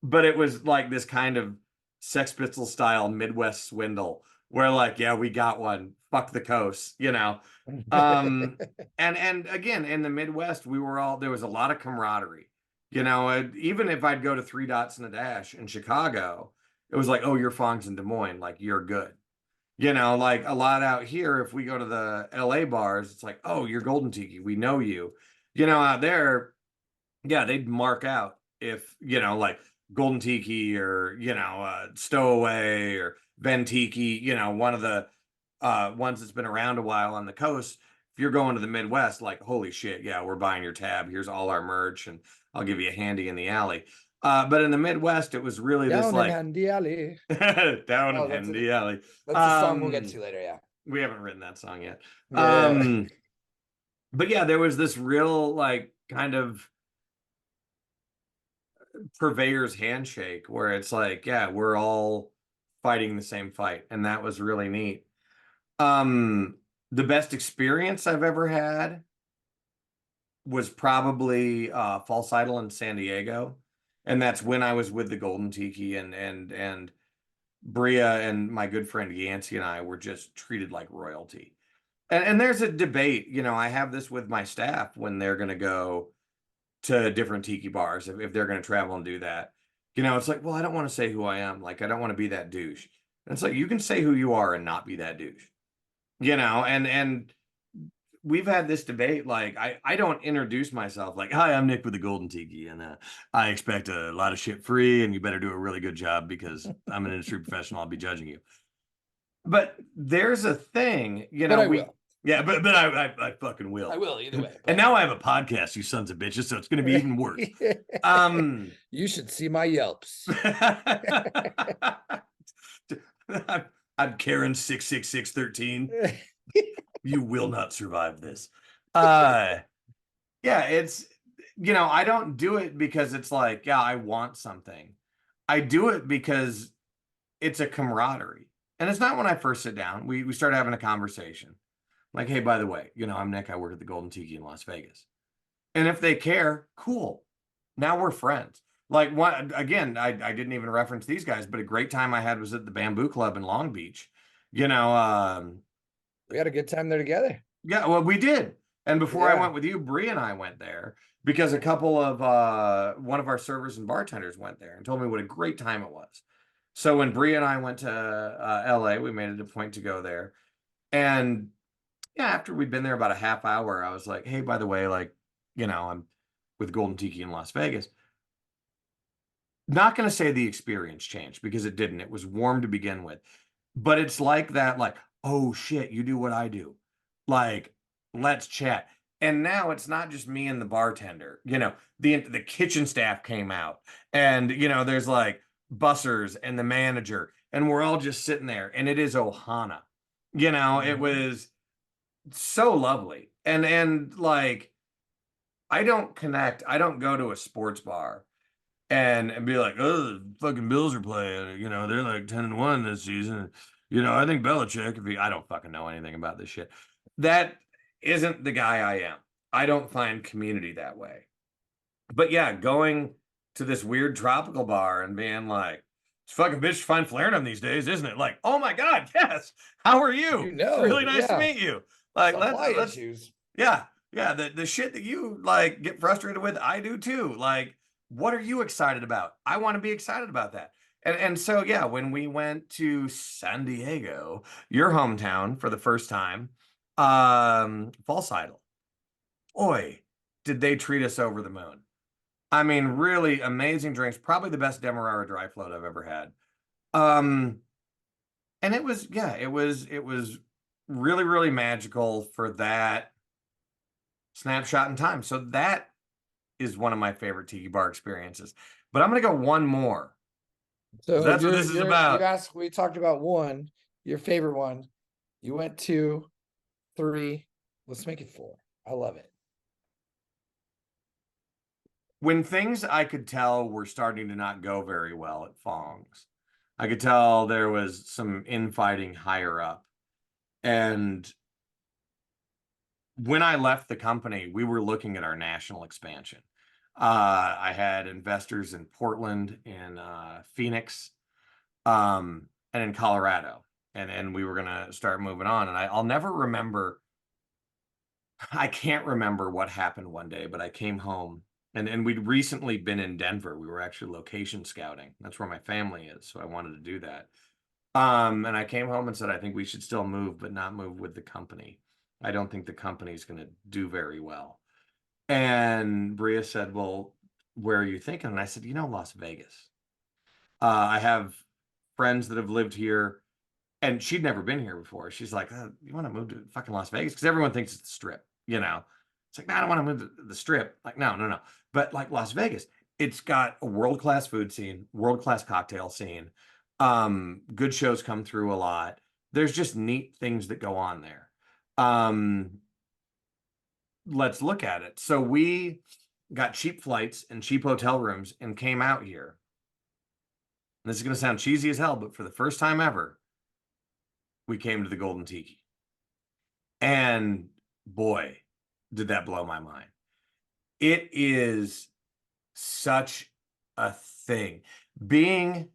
But it was like this kind of Sex Pistol style Midwest swindle where like, yeah, we got one. Fuck the coast. And again, in the Midwest, there was a lot of camaraderie. Even if I'd go to Three Dots and a Dash in Chicago, it was like, oh, you're Fongs in Des Moines, like you're good. Like a lot out here, if we go to the LA bars, it's like, oh, you're Golden Tiki, we know you. Out there, yeah, they'd mark out if, like Golden Tiki or, Stowaway or Ben Tiki, one of the ones that's been around a while on the coast. If you're going to the Midwest, like, holy shit, yeah, we're buying your tab. Here's all our merch, and I'll give you a handy in the alley. But in the Midwest, it was really
Down
this
in
like
Handy Alley.
down in Handy Alley.
That's the song we'll get to later. Yeah,
we haven't written that song yet.
Yeah.
But yeah, there was this real like kind of purveyor's handshake where it's like, yeah, we're all fighting the same fight, and that was really neat. The best experience I've ever had was probably False Idol in San Diego, and that's when I was with the Golden Tiki, and Bria and my good friend Yancey and I were just treated like royalty. And there's a debate, I have this with my staff when they're going to go to different tiki bars, if they're going to travel and do that. It's like, well, I don't want to say who I am. Like, I don't want to be that douche. And it's like, you can say who you are and not be that douche. And we've had this debate. Like, I don't introduce myself like, hi, I'm Nick with the Golden Tiki, and I expect a lot of shit free, and you better do a really good job because I'm an industry professional. I'll be judging you. But there's a thing,
But I will.
Yeah, but I fucking will.
I will either way.
And now I have a podcast, you sons of bitches, so it's going to be even worse.
You should see my Yelps.
I'm Karen 66613. You will not survive this. Yeah, it's I don't do it because it's like, yeah, I want something. I do it because it's a camaraderie. And it's not when I first sit down. We start having a conversation. Like, hey, by the way, I'm Nick. I work at the Golden Tiki in Las Vegas. And if they care, cool. Now we're friends. Like, again, I didn't even reference these guys, but a great time I had was at the Bamboo Club in Long Beach. We had
a good time there together.
Yeah, well, we did. And before I went with you, Bree and I went there because a couple of one of our servers and bartenders went there and told me what a great time it was. So when Bree and I went to LA, we made it a point to go there. And yeah, after we'd been there about a half hour, I was like, hey, by the way, like, I'm with Golden Tiki in Las Vegas. Not going to say the experience changed because it didn't. It was warm to begin with. But it's like that, like, oh, shit, you do what I do. Like, let's chat. And now it's not just me and the bartender. The kitchen staff came out. And, there's like bussers and the manager. And we're all just sitting there. And it is Ohana. It was so lovely. And like, I don't go to a sports bar and be like, oh, the fucking Bills are playing, they're like 10-1 this season. I think Belichick, I don't fucking know anything about this shit. That isn't the guy I am. I don't find community that way. But yeah, going to this weird tropical bar and being like, it's fucking bitch to find flaring these days, isn't it? Like, oh my God, yes. How are you? It's really nice to meet you. Like, let's
issues.
Yeah. The shit that you like get frustrated with, I do too. Like, what are you excited about? I want to be excited about that. And so yeah, when we went to San Diego, your hometown, for the first time, False Idol, boy, did they treat us over the moon. I mean, really amazing drinks, probably the best Demerara dry float I've ever had. Um, and it was, yeah, it was really, really magical for that snapshot in time. So that is one of my favorite tiki bar experiences. But I'm gonna go one more, because
So
that's what this is
you
about.
asked, we talked about one, your favorite one. You went two, three. Let's make it four. I love it.
When things I could tell were starting to not go very well at Fong's, I could tell there was some infighting higher up. And when I left the company, we were looking at our national expansion. I had investors in Portland, in Phoenix, and in Colorado, and we were gonna start moving on. And I'll never remember. I can't remember what happened one day, but I came home, and we'd recently been in Denver. We were actually location scouting. That's where my family is, so I wanted to do that. And I came home and said, I think we should still move, but not move with the company. I don't think the company's going to do very well. And Bria said, well, where are you thinking? And I said, Las Vegas. I have friends that have lived here, and she'd never been here before. She's like, you want to move to fucking Las Vegas? Because everyone thinks it's the Strip. It's like, no, I don't want to move to the Strip. Like, no, no, no. But like Las Vegas, it's got a world-class food scene, world-class cocktail scene. Good shows come through a lot. There's just neat things that go on there. Let's look at it. So we got cheap flights and cheap hotel rooms and came out here. And this is going to sound cheesy as hell, but for the first time ever, we came to the Golden Tiki. And boy, did that blow my mind. It is such a thing. Being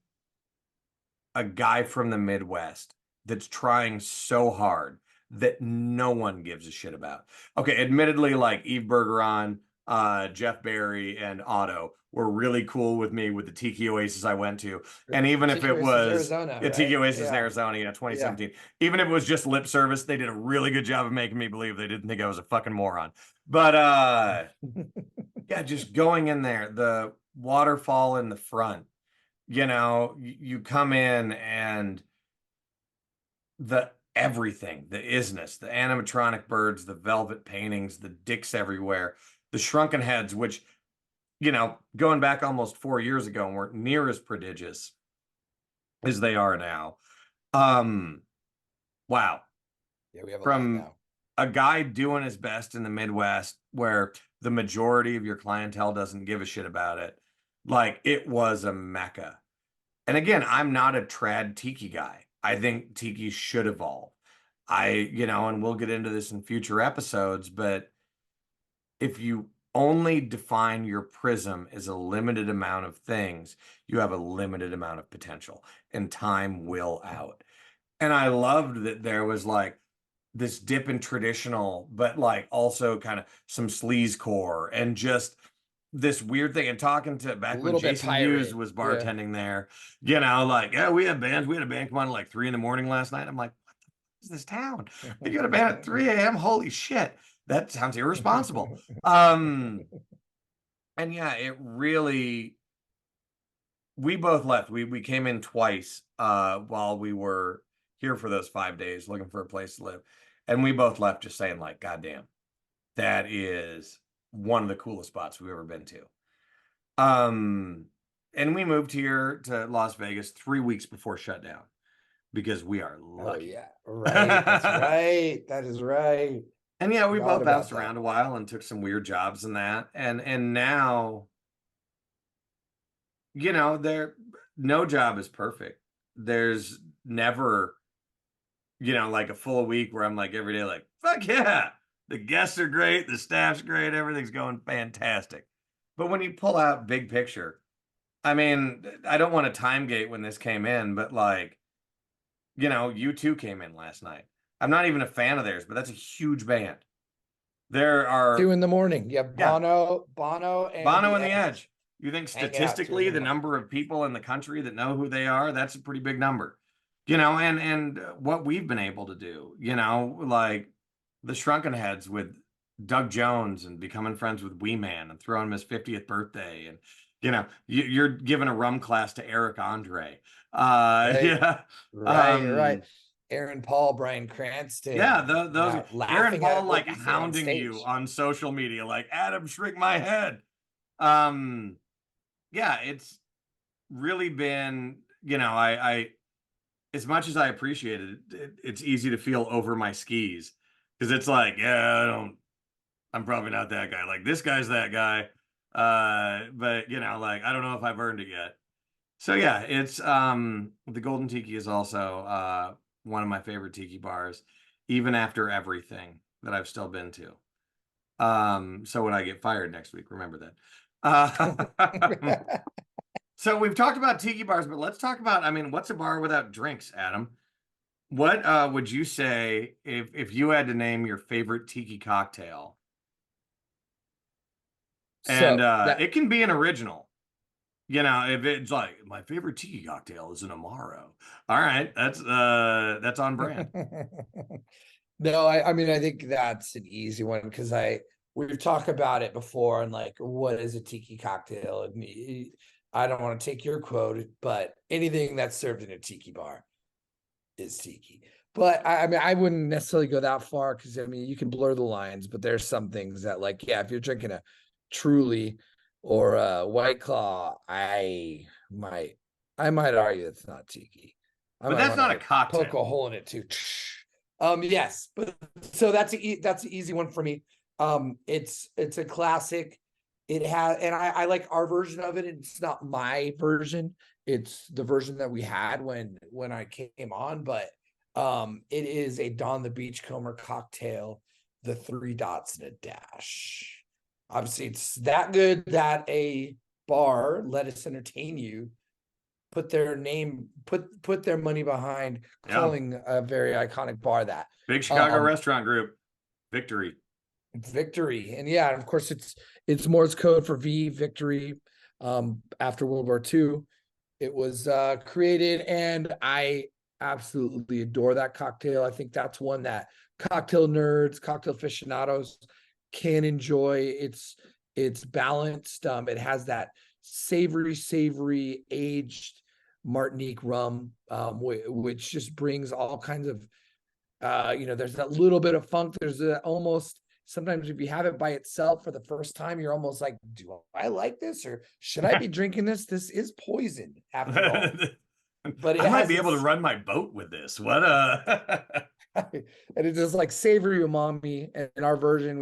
a guy from the Midwest that's trying so hard that no one gives a shit about. Okay, admittedly, like Eve Bergeron, Jeff Barry, and Otto were really cool with me with the Tiki Oasis I went to. And even if
Tiki
it
Oasis,
was
Arizona, right?
Tiki Oasis in
Yeah.
Arizona, 2017, even if it was just lip service, they did a really good job of making me believe they didn't think I was a fucking moron. But yeah, just going in there, the waterfall in the front, you come in and the everything, the isness, the animatronic birds, the velvet paintings, the dicks everywhere, the shrunken heads, which, going back almost 4 years ago, weren't near as prodigious as they are now. Wow.
Yeah, we have a lot
From
now.
a guy doing his best in the Midwest, where the majority of your clientele doesn't give a shit about it, like it was a mecca. And again, I'm not a trad tiki guy. I think tiki should evolve. And we'll get into this in future episodes, but if you only define your prism as a limited amount of things, you have a limited amount of potential, and time will out. And I loved that there was like this dip in traditional, but like also kind of some sleaze core and just this weird thing. And talking to
A
back when
little bit
Jason Hughes
pirate.
was
Yeah.
bartending there, like, yeah, we had bands. We had a band come on at like 3 a.m. last night. I'm like, what the fuck is this town? You got a band at 3 a.m. Holy shit. That sounds irresponsible. And yeah, it really, we both left. We came in twice while we were here for those 5 days looking for a place to live. And we both left just saying, like, God damn, that is one of the coolest spots we've ever been to. And we moved here to Las Vegas 3 weeks before shutdown because we are lucky.
Oh yeah, right. That's right. That is right.
And yeah, we
Forgot
both bounced
about that.
around a while and took some weird jobs and that. And now, there no job is perfect. There's never, like a full week where I'm like every day, like, fuck yeah, the guests are great, the staff's great, everything's going fantastic. But when you pull out big picture, I mean, I don't want to time gate when this came in, but like, U2 came in last night. I'm not even a fan of theirs, but that's a huge band. There are
2 in the morning. Yeah,
yeah,
Bono and
Bono
the
and the
Edge.
Edge. You think
hanging out to
statistically,
it.
the number of people in the country that know who they are, that's a pretty big number. And what we've been able to do, like the Shrunken Heads with Doug Jones and becoming friends with Wee Man and throwing him his 50th birthday. And, you're giving a rum class to Eric Andre.
Right,
Yeah.
right. Aaron Paul, Bryan Cranston,
Yeah, those Aaron
laughing
Paul
at what
like
we say on
hounding you
stage.
on social media, like Adam, shrink my head. Um, yeah, it's really been, I as much as I appreciate it's easy to feel over my skis because it's like, yeah, I'm probably not that guy. Like this guy's that guy. But like I don't know if I've earned it yet. So yeah, it's the Golden Tiki is also one of my favorite tiki bars, even after everything that I've still been to. So when I get fired next week, remember that. Uh, so we've talked about tiki bars, but let's talk about, I mean, what's a bar without drinks, Adam? What would you say if you had to name your favorite tiki cocktail? And
So that
it can be an original. If it's like my favorite tiki cocktail is an Amaro. All right, that's on brand.
no, I mean I think that's an easy one because we've talked about it before and like what is a tiki cocktail? And I don't want to take your quote, but anything that's served in a tiki bar is tiki. But I mean, I wouldn't necessarily go that far because I mean, you can blur the lines, but there's some things that, like, yeah, if you're drinking a Truly or a White Claw, I might argue it's not tiki. I
But
might
that's
want to
not a
poke a
cocktail.
hole in it too. Yes, but so that's an easy one for me. It's a classic. It has, and I like our version of it. It's not my version. It's the version that we had when I came on, but it is a Don the Beachcomber cocktail, the 3 dots and a dash. Obviously, it's that good that a bar, Let Us Entertain You, put their money behind
Yeah.
calling a very iconic bar that.
Big Chicago
Um,
restaurant group. Victory.
Victory. And yeah, of course it's Morse code for V, victory. After World War II, it was created, and I absolutely adore that cocktail. I think that's one that cocktail nerds, cocktail aficionados can enjoy. It's balanced. It has that savory aged Martinique rum, which just brings all kinds of there's that little bit of funk. There's almost sometimes if you have it by itself for the first time, you're almost like, do I like this or should I be drinking this? This is poison after all. But it
I might
has
be able to
its
run my boat with this. What
and it is like savory umami. And in our version,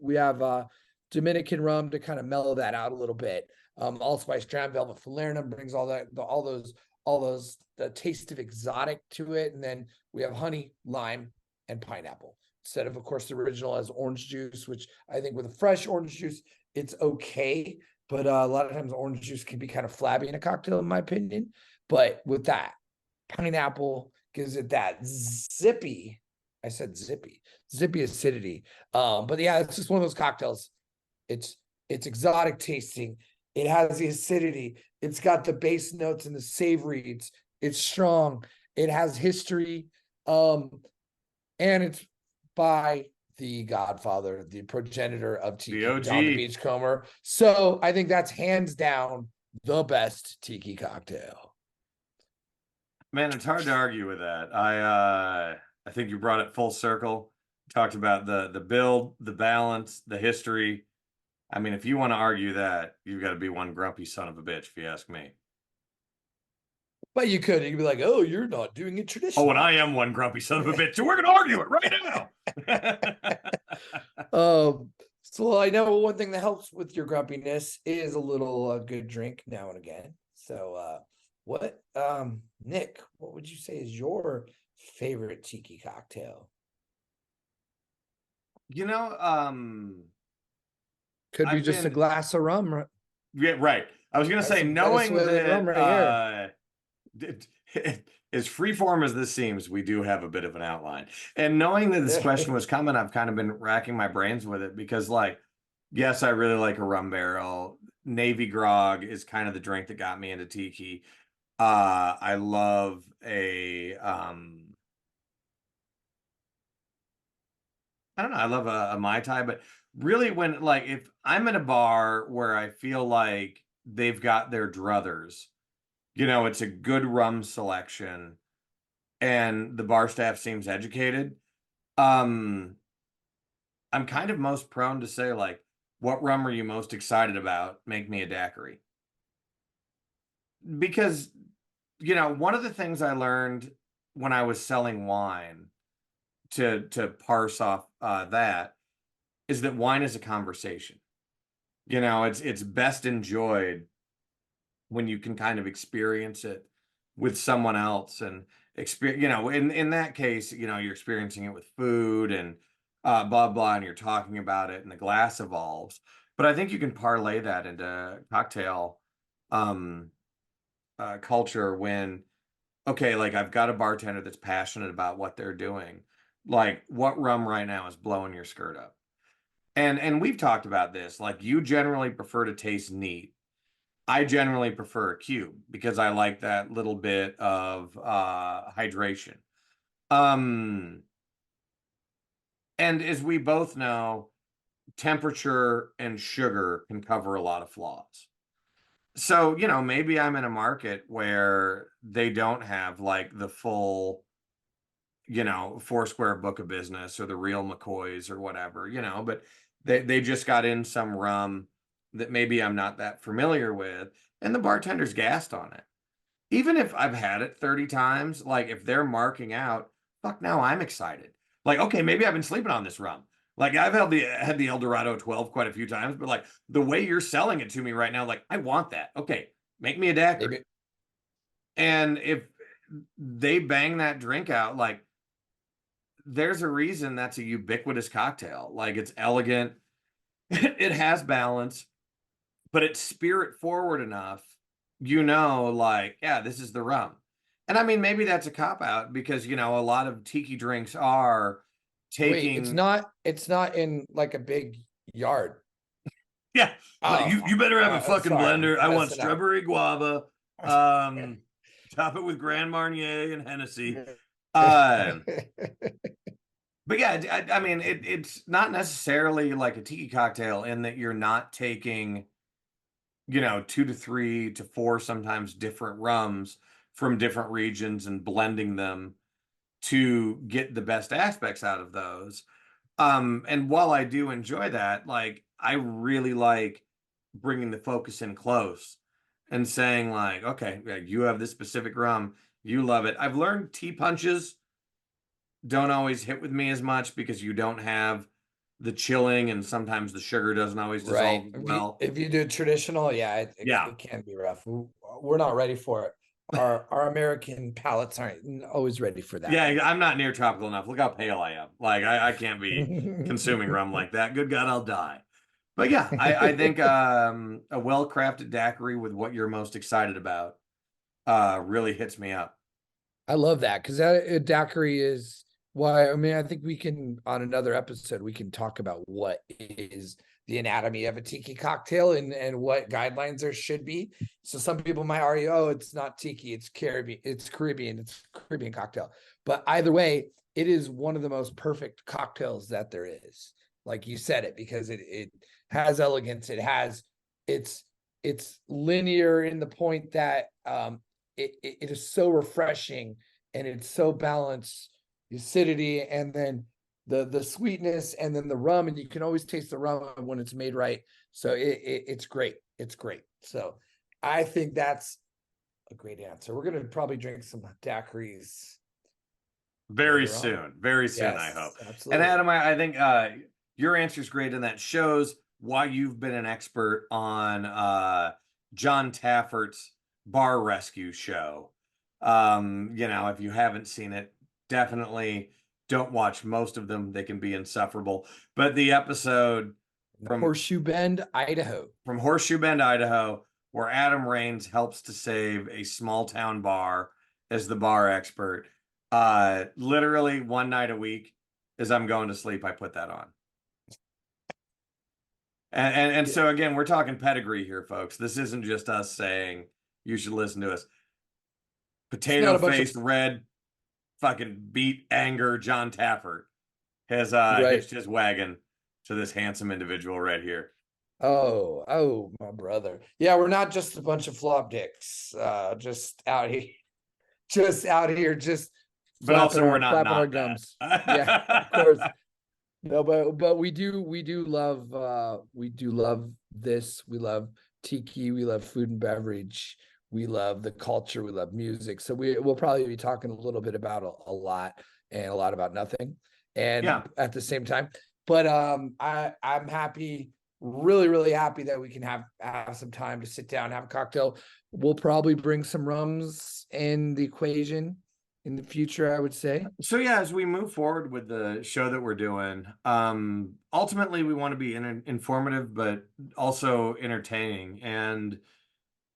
we have Dominican rum to kind of mellow that out a little bit. Allspice Dram Velvet Falernum brings all those the taste of exotic to it, and then we have honey, lime, and pineapple instead of course the original as orange juice, which I think with a fresh orange juice it's okay, but a lot of times orange juice can be kind of flabby in a cocktail in my opinion. But with that pineapple gives it that zippy. I said zippy acidity. But yeah, it's just one of those cocktails. It's it's exotic tasting. It has the acidity. It's got the base notes and the savory. It's strong. It has history. Um, and it's by the Godfather, the progenitor of
the
Tiki, Don the
OG?
Beachcomber. So I think that's hands down the best Tiki cocktail.
Man, it's hard to argue with that. I think you brought it full circle. Talked about the build, the balance, the history. I mean, if you want to argue that, you've got to be one grumpy son of a bitch, if you ask me.
But you'd be like, oh, you're not doing it
Oh, and
traditionally.
I am one grumpy son of a bitch, so we're gonna argue it right now.
So I know one thing that helps with your grumpiness is a little good drink now and again. So Nick, what would you say is your favorite tiki cocktail?
You know,
Could be
I've
just a
been
glass of rum.
yeah, right. I was gonna
That's
say,
some
knowing
Venezuelan rum
that
right here.
as freeform as this seems, we do have a bit of an outline. And knowing that this question was coming, I've kind of been racking my brains with it because, like, yes, I really like a rum barrel. Navy grog is kind of the drink that got me into tiki. I love I don't know, I love a Mai Tai, but really when like if I'm in a bar where I feel like they've got their druthers, it's a good rum selection and the bar staff seems educated. Um, I'm kind of most prone to say like, what rum are you most excited about? Make me a daiquiri. Because, one of the things I learned when I was selling wine to parse off that is that wine is a conversation. It's best enjoyed when you can kind of experience it with someone else and experience, in that case, you're experiencing it with food and blah blah, and you're talking about it and the glass evolves. But I think you can parlay that into cocktail um culture when, okay, like I've got a bartender that's passionate about what they're doing. Like what rum right now is blowing your skirt up? And we've talked about this. Like you generally prefer to taste neat. I generally prefer a cube because I like that little bit of hydration. Um, and as we both know, temperature and sugar can cover a lot of flaws. So, maybe I'm in a market where they don't have like the full, Foursquare book of business or the real McCoys or whatever, but they just got in some rum that maybe I'm not that familiar with, and the bartender's gassed on it. Even if I've had it 30 times, like if they're marking out, fuck, now I'm excited. Like, okay, maybe I've been sleeping on this rum. Like I've had the El Dorado 12 quite a few times, but like the way you're selling it to me right now, like I want that. Okay, make me a daiquiri.
Maybe.
And if they bang that drink out, like there's a reason that's a ubiquitous cocktail. Like it's elegant, it has balance, but it's spirit forward enough, like, yeah, this is the rum. And I mean, maybe that's a cop out because, a lot of tiki drinks are
Wait, it's
taking,
not. It's not in like a big yard.
yeah, like
Oh,
you better have a fucking
sorry, I'm
blender. I want
messing up.
strawberry guava, um, top it with Grand Marnier and Hennessy. Uh, but yeah, I mean, it's not necessarily like a tiki cocktail in that you're not taking 2 to 3 to 4 sometimes different rums from different regions and blending them to get the best aspects out of those. And while I do enjoy that, like I really like bringing the focus in close and saying like, okay, yeah, you have this specific rum, you love it. I've learned tea punches don't always hit with me as much because you don't have the chilling and sometimes the sugar doesn't always dissolve
Right.
well.
If you do traditional, yeah,
Yeah.
it can be rough. We're not ready for it. Our American palates aren't always ready for that.
Yeah, I'm not near tropical enough. Look how pale I am. Like I can't be consuming rum like that. Good God, I'll die. But yeah, I think a well-crafted daiquiri with what you're most excited about really hits me up.
I love that because that daiquiri is why. I mean, I think we can on another episode we can talk about what is the anatomy of a tiki cocktail and what guidelines there should be. So some people might argue, oh, it's not tiki, it's Caribbean, it's Caribbean cocktail. But either way, it is one of the most perfect cocktails that there is. Like you said it, because it has elegance, it's linear in the point that it is so refreshing and it's so balanced, the acidity and then the sweetness and then the rum, and you can always taste the rum when it's made right. So it's great. It's great. So I think that's a great answer. We're gonna probably drink some daiquiris
Very
later on.
soon. Very soon, I
Yes,
hope. And
absolutely.
Adam, I think your answer is great, and that shows why you've been an expert on John Taffert's Bar Rescue show. If you haven't seen it, definitely don't watch most of them. They can be insufferable. But the episode from
Horseshoe Bend, Idaho.
Horseshoe Bend, Idaho, where Adam Raines helps to save a small town bar as the bar expert. Literally one night a week as I'm going to sleep, I put that on. And
Yeah.
so again, we're talking pedigree here, folks. This isn't just us saying you should listen to us.
It's not
Potato
a bunch of
faced red fucking beat anger John Taffert has
right.
hitched his wagon to this handsome individual right here.
Oh, my brother. Yeah, we're not just a bunch of flop dicks, just out here, just
But also we're not
flapping our
not that.
gums. Yeah, of course. No, but we do love this. We love tiki. We love food and beverage. We love the culture. We love music. So we'll probably be talking a little bit about a lot and a lot about nothing,
Yeah.
and at the same time. But I'm happy, really happy that we can have some time to sit down, have a cocktail. We'll probably bring some rums in the equation in the future, I would say.
So yeah, as we move forward with the show that we're doing, ultimately we want to be informative, but also entertaining. And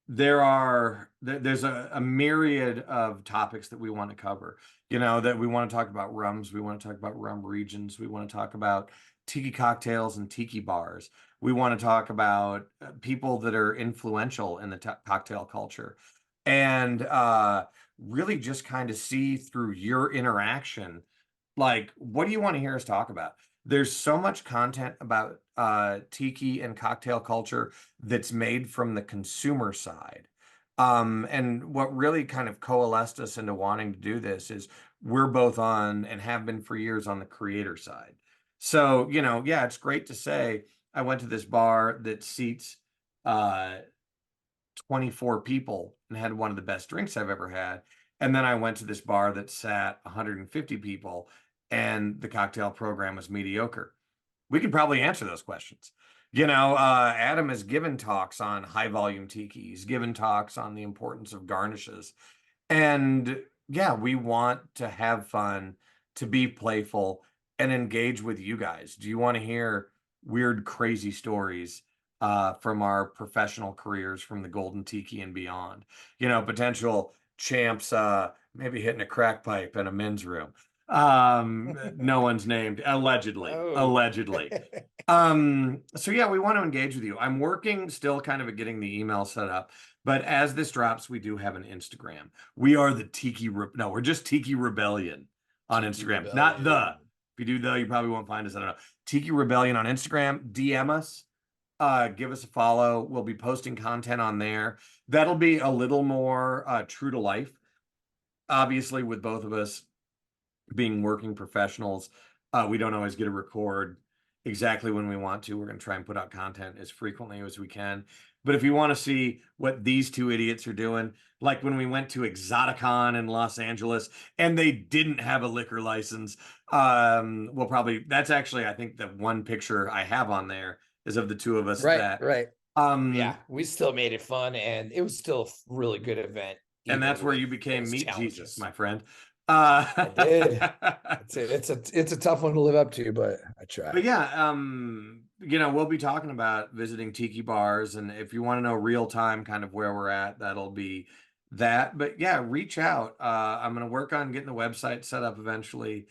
there's a myriad of topics that we want to cover. You know, that we want to talk about rums, we want to talk about rum regions, we want to talk about tiki cocktails and tiki bars. We want to talk about people that are influential in the cocktail culture. And really just kind of see through your interaction, like, what do you want to hear us talk about? There's so much content about tiki and cocktail culture that's made from the consumer side. And what really kind of coalesced us into wanting to do this is we're both on and have been for years on the creator side. So, you know, yeah, it's great to say I went to this bar that seats uh 24 people and had one of the best drinks I've ever had. And then I went to this bar that sat 150 people and the cocktail program was mediocre. We could probably answer those questions. You know, Adam has given talks on high volume tiki. He's given talks on the importance of garnishes. And yeah, we want to have fun, to be playful, and engage with you guys. Do you want to hear weird, crazy stories from our professional careers from the Golden Tiki and beyond? You know, potential champs maybe hitting a crack pipe in a men's room. No one's named, allegedly,
Oh.
allegedly. So yeah, we want to engage with you. I'm working still kind of at getting the email set up, but as this drops, we do have an Instagram. We are the no, we're just Tiki Rebellion on
Tiki
Instagram. Not the.
Rebellion.
If you do the, you probably won't find us. I don't know. Tiki Rebellion on Instagram. DM us. Give us a follow. We'll be posting content on there. That'll be a little more true to life. Obviously, with both of us being working professionals, we don't always get to record exactly when we want to. We're going to try and put out content as frequently as we can. But if you want to see what these two idiots are doing, like when we went to Exoticon in Los Angeles and they didn't have a liquor license, we'll probably, that's actually, I think the one picture I have on there is of the two of us
Right,
that,
right.
um,
Yeah, we still made it fun, and it was still a really good event,
and
even
that's where
with
you became
those
Meat Jesus,
challenges.
my friend.
I did.
Uh,
It's a tough one to live up to, but I
But
try.
yeah, you know, we'll be talking about visiting tiki bars, and if you want to know real time kind of where we're at, that'll be that. But yeah, reach out. I'm gonna work on getting the website set up eventually.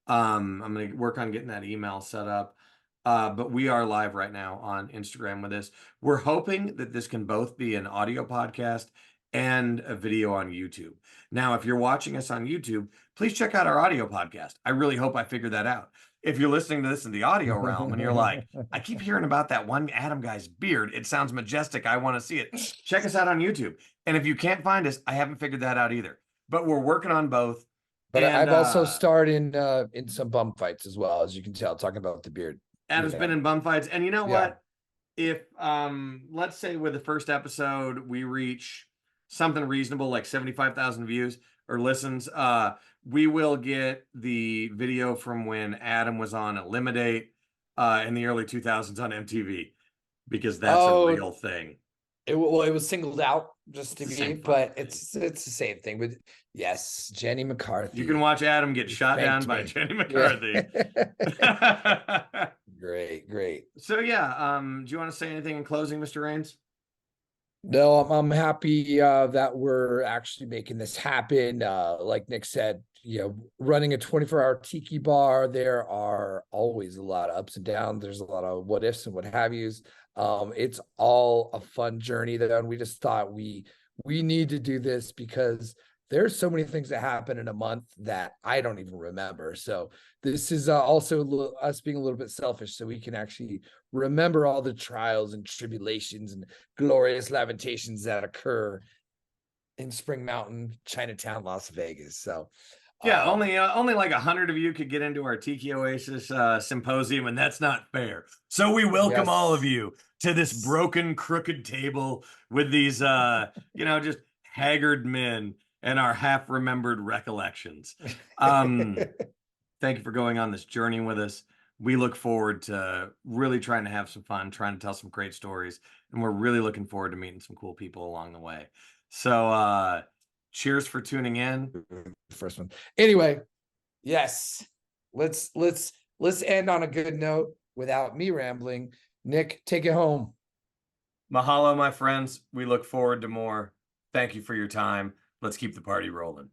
I'm gonna work on getting that email set up. But we are live right now on Instagram with this. We're hoping that this can both be an audio podcast and a video on YouTube. Now, if you're watching us on YouTube, please check out our audio podcast. I really hope I figured that out. If you're listening to this in the audio realm and you're like, I keep hearing about that one Adam guy's beard, it sounds majestic, I want to see it, check us out on YouTube. And if you can't find us, I haven't figured that out either. But we're working on both.
But
And
I've also starred in some bum fights as well, as you can tell, talking about the beard. You
Adam's been
know,
in bum fights. And you know
yeah.
what? If let's say with the first episode we reach something reasonable like 75,000 views or listens, we will get the video from when Adam was on Eliminate in the early 2000s on MTV, because that's a
Oh,
real thing.
well, it was singled out just
It's
to
the
be,
same fucking
but
thing.
it's the same thing. But yes, Jenny
You can
McCarthy,
watch Adam get
you
shot down
thanked
by
me.
Jenny
Yeah.
McCarthy.
Great, great.
So yeah, do you want to say anything in closing, Mr. Rains?
No, I'm happy that we're actually making this happen. Like Nick said, running a 24-hour tiki bar, there are always a lot of ups and downs. There's a lot of what ifs and what have yous. It's all a fun journey though, and we just thought we need to do this because there's so many things that happen in a month that I don't even remember. So this is also us being a little bit selfish, so we can actually remember all the trials and tribulations and glorious lamentations that occur in Spring Mountain, Chinatown, Las Vegas. So,
Yeah,
um,
only like 100 of you could get into our Tiki Oasis symposium, and that's not fair. So we welcome all of
yes.
you to this broken, crooked table with these, just haggard men and our half-remembered recollections. Um, Thank you for going on this journey with us. We look forward to really trying to have some fun, trying to tell some great stories, and we're really looking forward to meeting some cool people along the way. So, cheers for tuning in.
First one. Anyway, yes. Let's end on a good note without me rambling. Nick, take it home.
Mahalo, my friends. We look forward to more. Thank you for your time. Let's keep the party rolling.